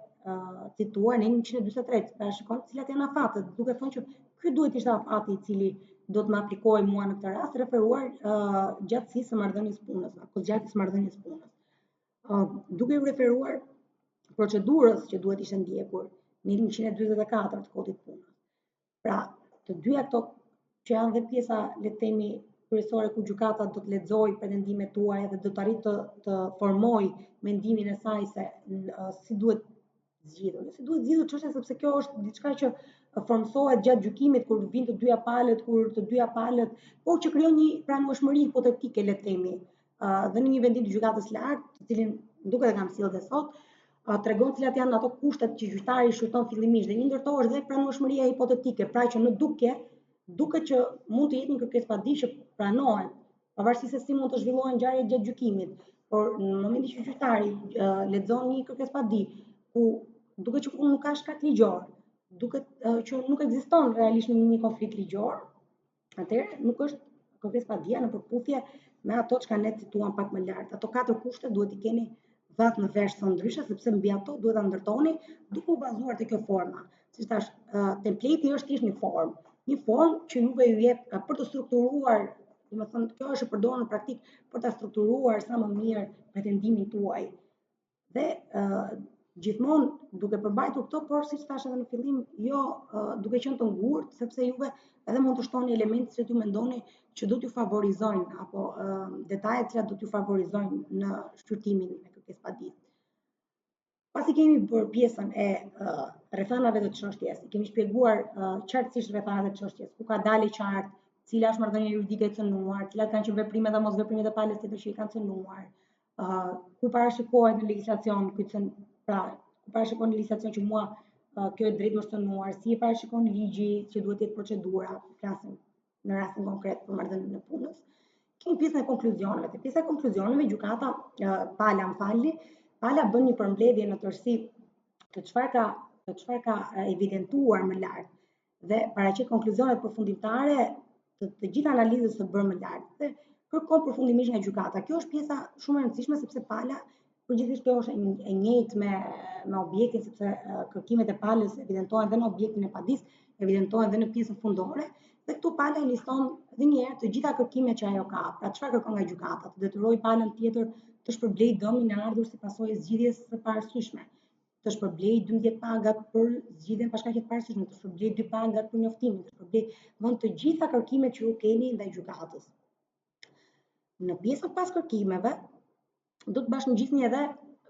A: cituar në 143, parashikon cilat janë afatet, duke thënë që ky duhet ishte afati i cili do të më aplikojë mua në këtë rast, referuar gjatësisë së marrëdhënies punës, apo zgjatjes së marrëdhënies punës. Duke u referuar procedurës që duhet ishte ndjekur në 144 të kodit punës. Pra, të dyja këto që janë dhe pjesa, le të themi, kryesore ku gjykata do të lexojë pretendimet tuaja dhe do të arrijë të formojë mendimin e saj se si duhet zgjidhur. Si duhet zgjidhur çështja sepse kjo është diçka që formsohet gjatë gjykimit kur vinë të dyja palët, por që krijon një pranueshmëri hipotetike, le të themi. Dhe në një vendim të gjykatës lartë, të cilin duket e kam sjellë dhe sot, tregon cilat janë ato kushtet që gjyqtari shqyrton fillimisht dhe një ndër to është dhe pranueshmëria hipotetike, pra që në duket që mund të jetë një kërkesë padi që pranohet, pavarësisht se si mund të zhvillohen ngjarjet gjatë gjykimit, por në momentin që gjyqtari lexon një kërkesë padi, ku duket që nuk ka shkak ligjor, duket që nuk ekziston realisht një konflikt ligjor, atëherë nuk është kërkesë padia në përputhje me ato çka ne cituam pak më lart. Ato 4 kushte duhet i keni vat në vesh të ndryshe, sepse mbi ato duhet ta ndërtoni duke u bazuar te kjo forma. Siç thash, templeti është thjesht një formë që juve ju jep për të strukturuar, domethënë kjo është e përdorur në praktik për ta strukturuar sa më mirë pretendimin tuaj. Dhe gjithmonë duke përbajtur këto, por siç thash edhe në fillim, jo duke qenë të ngurtë, sepse juve edhe mund të shtoni elemente që ju mendoni që do t'ju favorizojnë apo detajet që do t'ju favorizojnë në shqyrtimin e kërkesë padisë. Pasi kemi bërë pjesën e rrethanave të çështjes, kemi shpjeguar qartësisht rrethanat e çështjes, ku ka dalë qartë cila është marrëdhënia juridike e cënuar, cilat kanë qenë veprimet dhe mosveprimet e palës tjetër që i kanë cënuar, ku parashikohet në legjislacion ku parashikon në legjislacion që mua kjo e drejtë më është cënuar, si e parashikon ligji që duhet të jetë procedura, flasim në rastin konkret për marrëdhënien e punës. Kemi pjesën e konkluzioneve. Te pjesa e konkluzioneve gjykata Pala bën një përmbledhje në tërësi të çfarë ka evidentuar më lart dhe paraqit konkluzionet përfundimtare të gjitha analizës së bërë më lart dhe kërkon përfundimisht nga gjykata. Kjo është pjesa shumë e rëndësishme sepse pala përgjithsisht kjo është e njëjtë me objektin sepse kërkimet e palës evidentohen dhe në objektin e padisë, evidentohen dhe në pjesën fundore dhe këtu pala i liston edhe një herë të gjitha kërkimet që ajo ka. Pra çfarë kërkon nga gjykata? Të detyrojë palën tjetër të shpërblej dëmin e ardhur si pasojë e zgjidhjes së parashtyshme, të shpërblej 12 pagat për zgjidhjen pa shkaqe të parashtyshme, të shpërblej 2 pagat për njoftimin, të shpërblej të gjitha kërkimet që ju keni ndaj gjykatës. Në pjesën pas kërkimeve do të bashkëngjisni edhe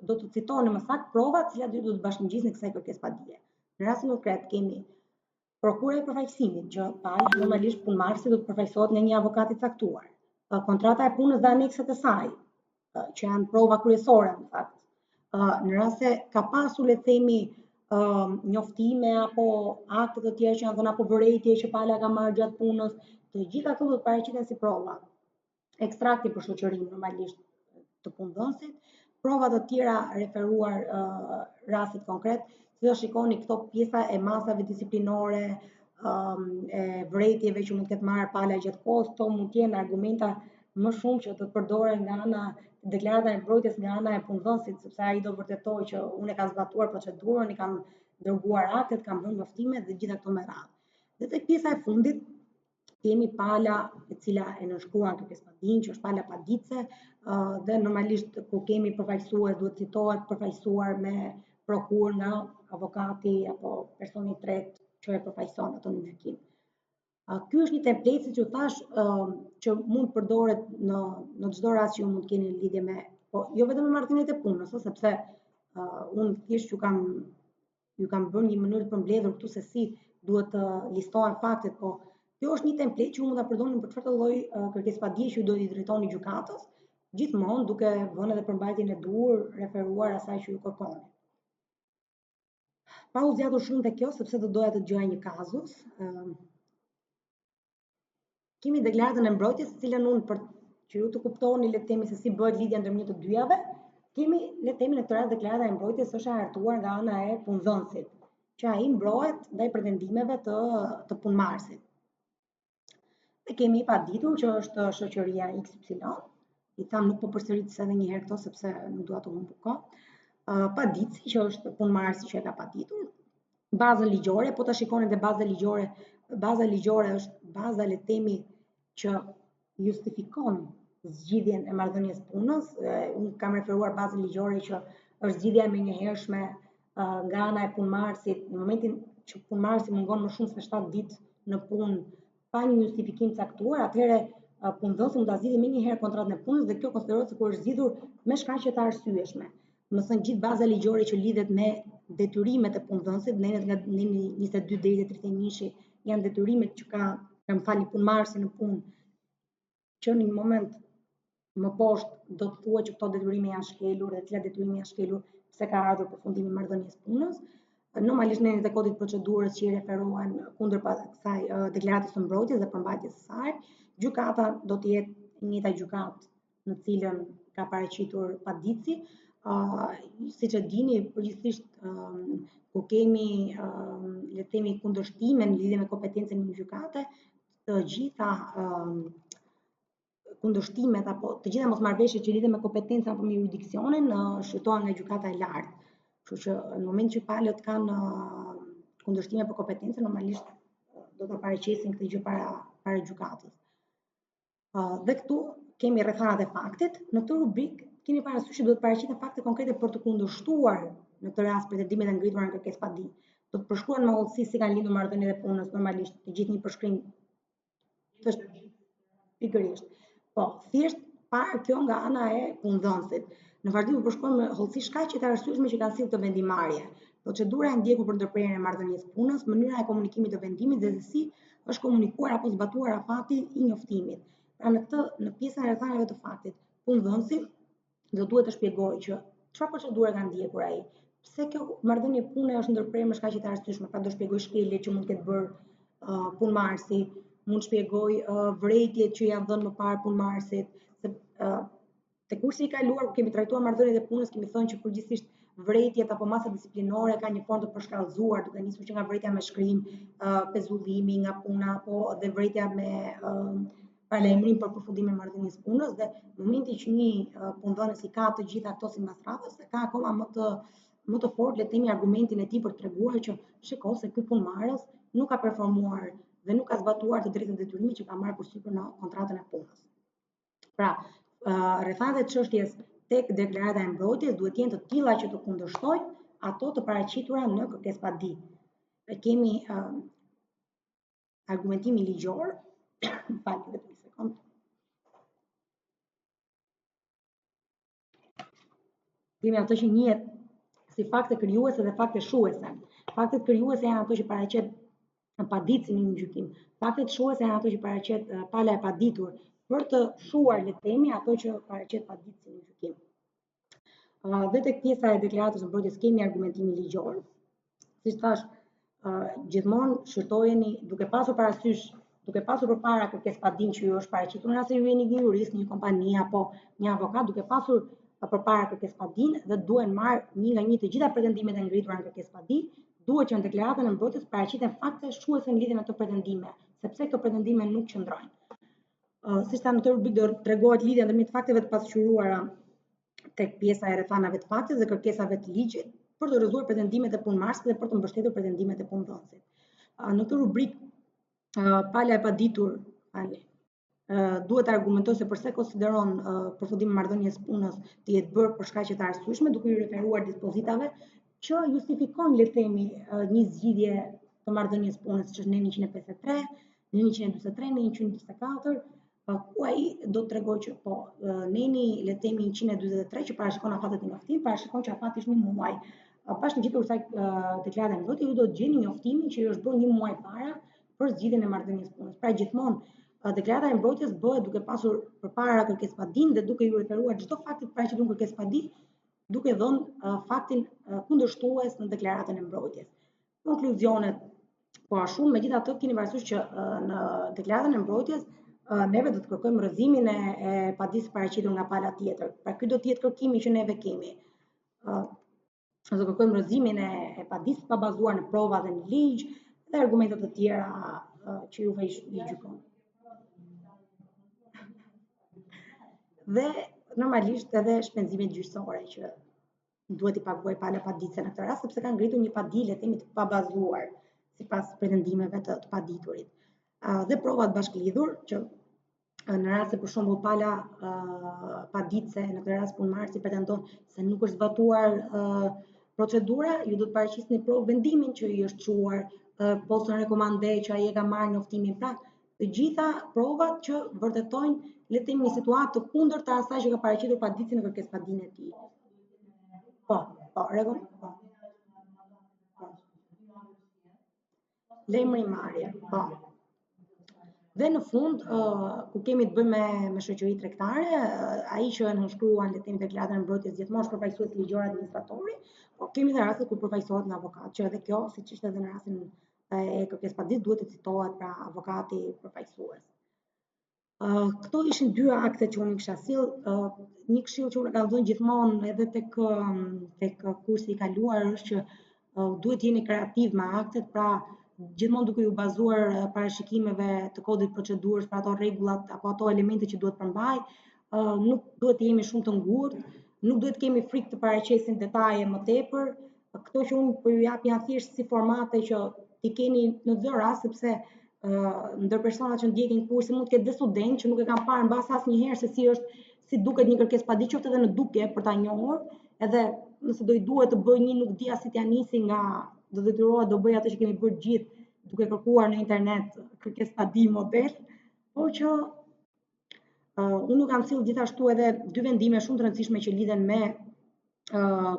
A: do të citoni më saktë provat të cilat do të bashkëngjisni kësaj kërkesë padije. Në rastin konkret kemi prokura e përfaqësimit, që palë normalisht punëmarrësi do të përfaqësohet nga një avokat i caktuar. Kontrata e punës dhe anekset e saj, që janë prova kryesore në fakt. Në rast se ka pasur le të themi njoftime apo akte të tjera që janë dhënë apo vërejtje që pala ka marrë gjatë punës, të gjitha këto do të paraqiten si prova. Ekstrakti për shoqërinë normalisht të punëdhënësit, prova të tjera referuar rastit konkret, si do shikoni këto pjesa e masave disiplinore, e vërejtjeve që mund të ketë marrë pala gjatë kohës, këto mund të jenë argumenta më shumë që do të përdoren nga ana deklarata e mbrojtjes nga ana e punëdhënësit, sepse ai do vërtetojë që unë kam zbatuar procedurën, i kam dërguar aktet, kam bërë njoftime dhe gjitha këto me radhë. Dhe tek pjesa e fundit kemi pala e cila e nënshkruan kërkesë padin, që është pala paditse, dhe normalisht kur kemi përfaqësuar duhet citohet përfaqësuar me prokurë nga avokati apo personi i tretë që e përfaqëson atë në gjykim. Ky është një template, siç u thash, që mund përdoret në çdo rast që ju mund të keni lidhje me, po jo vetëm me marrëdhëniet e punës, sepse unë thjesht ju kam bërë një mënyrë të përmbledhur këtu se si duhet të listohen faktet, po kjo është një template që ju mund ta përdorni për çfarë lloj kërkesë padije që ju do i drejtoni gjykatës, gjithmonë duke vënë edhe përmbajtjen e duhur referuar asaj që ju kërkoni. Pa u zgjatur shumë te kjo, sepse do doja të dëgjoja një kazus. Kemi deklaratën e mbrojtjes, të cilën unë për që ju të kuptoni le të themi se si bëhet lidhja ndërmjet të dyjave, kemi le të themi në këtë rast deklarata e mbrojtjes është e hartuar nga ana e punëdhënësit, që ai mbrohet ndaj pretendimeve të punëmarrësit. Dhe kemi i paditur që është shoqëria XY, i tham nuk po përsërites edhe një herë këto sepse nuk dua të humb kohë. Paditsi që është punëmarrësi që e ka paditur, bazën ligjore, po ta shikoni te baza ligjore është baza le të themi që justifikon zgjidhjen e marrëdhënies punës. Unë kam referuar bazën ligjore që është zgjidhja e menjëhershme nga ana e punëmarrësit në momentin që punëmarrësi mungon më shumë se 7 ditë në punë pa një justifikim caktuar, atëherë punëdhënësi mund ta zgjidhë menjëherë kontratën e punës dhe kjo konsiderohet sikur është zgjidhur me shkaqe të arsyeshme. Më thënë gjithë baza ligjore që lidhet me detyrimet e punëdhënësit, nenët nga neni 22 deri te 31 janë detyrimet që kam falni punëmarrësi në punë, që në një moment më poshtë do të thuhet që këto detyrime janë shkelur dhe cilat detyrime janë shkelur, pse ka ardhur përfundimi i marrëdhënies punës. Normalisht nenët e kodit procedurës që i referohen kundër kësaj deklaratës së mbrojtjes dhe përmbajtjes së saj, gjykata do të jetë e njëjta gjykatë në cilën ka paraqitur paditsi. Siç e dini, përgjithsisht kur kemi le të themi kundërshtime në lidhje me kompetencën e një gjykate, të gjitha kundërshtimet apo të gjitha mosmarrveshjet që lidhen me kompetencën apo me jurisdiksionin shqyrtohen nga gjykata e lartë. Kështu që në moment që palët kanë kundërshtime për kompetencën, normalisht do ta paraqesin këtë gjë para gjykatës. Dhe këtu kemi rrethanat e faktit. Në këtë rubrik keni parasysh që duhet paraqiten fakte konkrete për të kundërshtuar në këtë rast pretendimet e ngritura në kërkesë padijë. Do të përshkruan me hollësi si kanë lindur marrëdhëniet e punës, normalisht të gjithë një përshkrim pikërisht. Po, thjesht para kjo nga ana e punëdhënësit. Në vazhdim do përshkruan me hollësi shkaqet e arsyeshme që kanë sjellë këtë vendimarrje. Procedura e ndjekur për ndërprerjen e marrëdhënies punës, mënyra e komunikimit të vendimit dhe se si është komunikuar apo zbatuar afati i njoftimit. Pra në pjesën e rrethanave të faktit, punëdhënësi do duhet të shpjegojë që çfarë procedure ka ndjekur ai, pse kjo marrëdhënie pune është ndërprerë me shkaqe të arsyeshme, pra do shpjegoj shkeljet që mund të ketë bërë punëmarrësi, mund shpjegoj vërejtjet që janë dhënë më parë punëmarrësit, se te kursi i kaluar ku kemi trajtuar marrëdhëniet e punës kemi thënë që përgjithsisht vërejtjet apo masa disiplinore ka një formë të përshkallëzuar, duke nisur që nga vërejtja me shkrim, pezullimi nga puna, apo dhe vërejtja me paralajmërim për përfundimin e marrëdhënies punës, dhe në momentin që një punëdhënës i ka të gjitha këto sipas radhës, ka akoma më të fortë le të themi argumentin e tij për treguar që shiko se ky punëmarrës nuk ka performuar dhe nuk ka zbatuar të drejtën detyrimi që ka marrë përsipër në kontratën e punës. Pra, rrethana e çështjes tek deklarata e mbrojtjes duhet jenë të tilla që të kundërshtojnë ato të paraqitura në kërkesëpadi. Kemi argumentimi ligjor, falni vetëm një sekond. Kemi ato që njihet si fakte krijuese dhe fakte shuese. Faktet krijuese janë ato që paraqet paditësin në një gjykim. Faktet shuese janë ato që paraqet pala e paditur për të shuar le të themi ato që paraqet paditësin në gjykim. Dhe tek pjesa e deklaratës së mbrojtjes kemi argumentimin ligjor. Siç thash, gjithmonë shërtojeni duke pasur parasysh, duke pasur përpara kërkesëpadin që ju është paraqitur, nëse ju jeni një jurist, një kompani apo një avokat, duke pasur përpara kërkesëpadin dhe duhen marrë një nga një të gjitha pretendimet e ngritura në kërkesëpadi, duhet që në deklaratën e mbrojtjes paraqiten fakte shuese në lidhje me ato pretendime, sepse këto pretendime nuk qëndrojnë. Siç thamë në këtë rubrikë do tregohet lidhja ndërmjet fakteve të pasqyruara tek pjesa e rrethanave të faktit dhe kërkesave të ligjit për të rrëzuar pretendimet e punëmarrësit dhe për të mbështetur pretendimet e punëdhënësit. Në këtë rubrikë pala e paditur, duhet të argumentojë se përse konsideron përfundimin e marrëdhënies punës të jetë bërë për shkaqe të arsyeshme, duke i referuar dispozitave që justifikojnë le të themi një zgjidhje të marrëdhënies punës, siç është në 153, në 143, në 144, ku ai do të tregojë që po neni le të themi 143 që parashikon afatet e njoftimit, parashikon që afati është një muaj. Pas ngjitur kësaj deklarate e mbrojtjes, ju do të gjeni njoftimin që është bërë një muaj para për zgjidhjen e marrëdhënies punës. Pra gjithmonë deklarata e mbrojtjes bëhet duke pasur përpara kërkesëpadin dhe duke ju referuar çdo fakti të paraqitur në kërkesëpadi, duke dhënë faktin kundërshtues në deklaratën e mbrojtjes. Konkluzionet po ashtu, megjithatë keni parasysh që në deklaratën e mbrojtjes neve do të kërkojmë rrëzimin e padisë paraqitur nga pala tjetër. Pra ky do të jetë kërkimi që neve kemi. Do të kërkojmë rrëzimin e padisë pa bazuar në prova dhe në ligj dhe argumentet të tjera që juve i gjykon. Dhe normalisht edhe shpenzimet gjyqësore që duhet i paguaj pala paditëse në këtë rast, sepse ka ngritur një padi le të themi të pabazuar sipas pretendimeve të paditurit. Dhe provat bashkëlidhur që në rast se për shembull pala paditëse në këtë rast punëmarrësi pretendon se nuk është zbatuar procedura, ju do të paraqisni provë vendimin që i është çuar, postën rekomande që ai e ka marrë njoftimin. Pra, të gjitha provat që vërtetojnë le të themi një situatë të kundërt të asaj që ka paraqitur paditësi në kërkesëpadinë e tij. Po, rregull. Lajmërimarrje, po. Dhe në fund, ku kemi të bëjmë me shoqëri tregtare, ai që e nënshkruan le të themi deklaratën e mbrojtjes gjithmonë është përfaqësues ligjor administratori, por kemi edhe raste ku përfaqësohet nga avokat, që edhe kjo, siç ishte edhe në rastin e kërkesëpadisë, duhet të citohet pra avokati përfaqësues. Këto ishin dy aktet që unë kisha sill. Një këshill që unë kam dhënë gjithmonë edhe tek kursi i kaluar është që duhet jeni kreativ me aktet, pra gjithmonë duke ju bazuar parashikimeve të kodit procedurës, pra ato rregullat apo ato elemente që duhet përmbaj, nuk duhet të jemi shumë të ngurtë, nuk duhet të kemi frikë të paraqesim detaje më tepër. Këto që unë po ju jap janë thjesht si formate që ti keni në çdo rast, sepse ndër personat që ndjekin kursin mund të ketë dhe student që nuk e kanë parë mbas asnjëherë se si duket një kërkesëpadi, qoftë edhe në dukje për ta njohur, edhe nëse do i duhet të bëj një nuk dia si t'ia nisi nga do detyrohet do bëj atë që kemi bërë gjithë duke kërkuar në internet kërkesëpadi model, por që unë nuk kam sill gjithashtu edhe dy vendime shumë të rëndësishme që lidhen me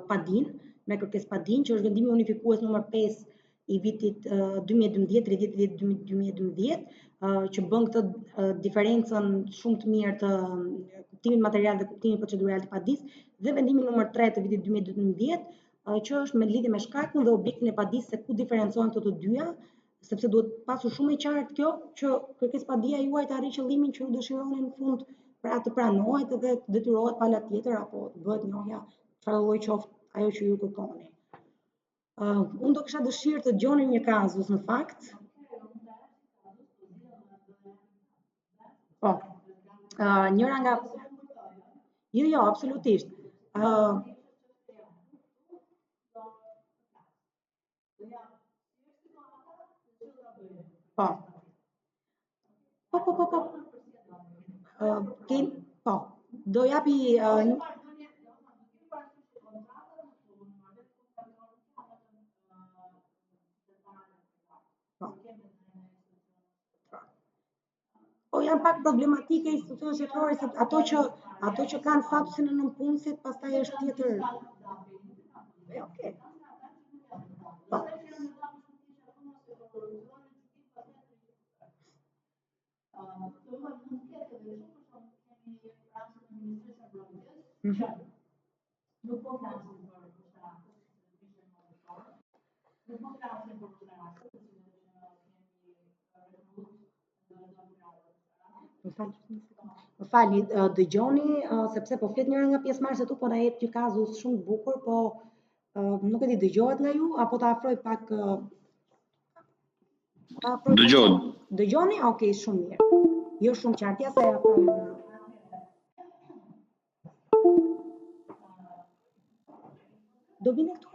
A: padin, me kërkesëpadin, që është vendimi unifikues numër 5 i vitit 2012, 30/10/2012, që bën këtë diferencën shumë të mirë të kuptimit material dhe kuptimit procedural të padisë, dhe vendimi numër 3 të vitit 2012, që është me lidhje me shkakun dhe objektin e padisë, se ku diferencojnë këto të dyja, sepse duhet pasur shumë e qartë kjo që kërkesëpadia juaj të arrijë qëllimin që ju dëshironi në fund, pra të pranohet edhe të detyrohet pala tjetër apo të bëhet njohja çfarë lloj qoftë ajo që ju kërkoni. Unë do kisha dëshirë të dëgjonin një kazus në fakt. Po, njëra nga... Jo, absolutisht. Po. Po. Do japi... Po janë pak problematike institucionet shtetërore, se ato që kanë statusin e nënpunësit, pastaj është tjetër. Okej. Po. Më fali, dëgjoni, sepse po flet njëra nga pjesëmarrësit tu, po na jep një kazus shumë të bukur, po nuk e di, dëgjohet nga ju apo ta afroj pak?
B: Dëgjohet.
A: Dëgjoni? Okej, shumë mirë. Jo shumë qartë, ja se afroj. Do vini këtu?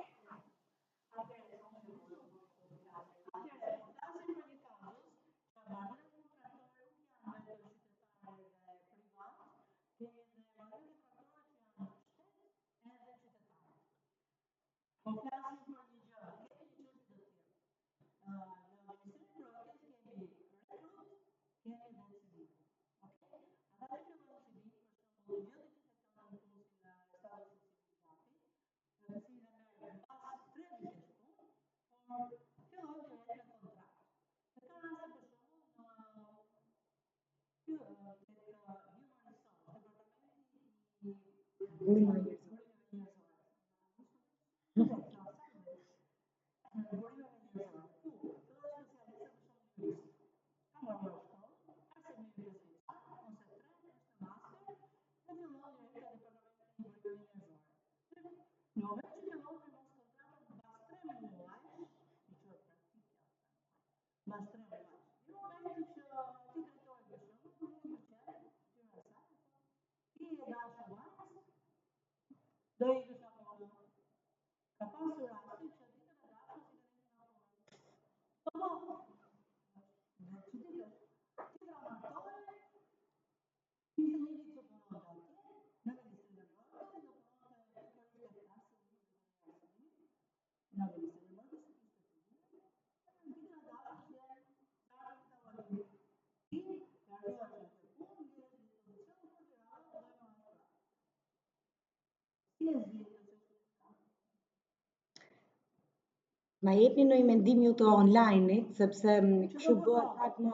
A: Na jepni në një mendim ju të online-it, sepse kështu bëhet pak më...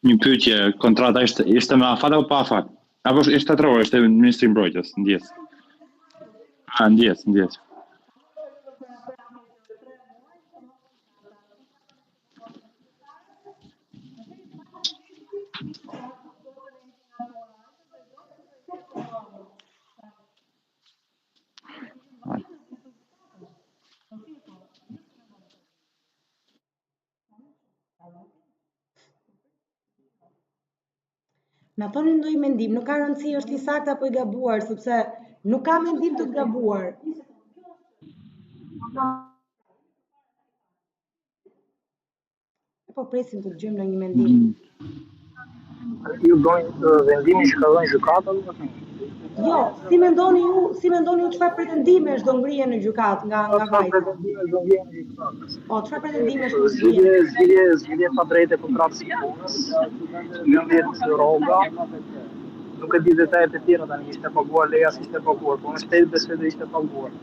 B: Një pyetje, kontrata ishte me afat apo pa afat? Apo ishte shtetërore, ishte Ministri i Mbrojtjes, ndjes. Ndjes.
A: Na thoni ndonjë mendim, nuk ka rëndësi është i saktë apo i gabuar, sepse nuk ka mendim të gabuar. Po presim të dëgjojmë ndonjë mendim.
C: Ju dojnë vendimin që ka dhënë gjykata?
A: Jo, si mendoni ju çfarë pretendimesh do ngrihen në gjykatë nga vajza?
C: Pretendimesh do ngrihen në gjykatë.
A: Po, çfarë pretendimesh do ngrihen?
C: Zgjidhje pa drejtë e kontratës së punës, 11 rroga. Nuk e di detajet e tjera tani, ishte paguar leja, si ishte paguar, po në shtetë besoj se ishte paguar.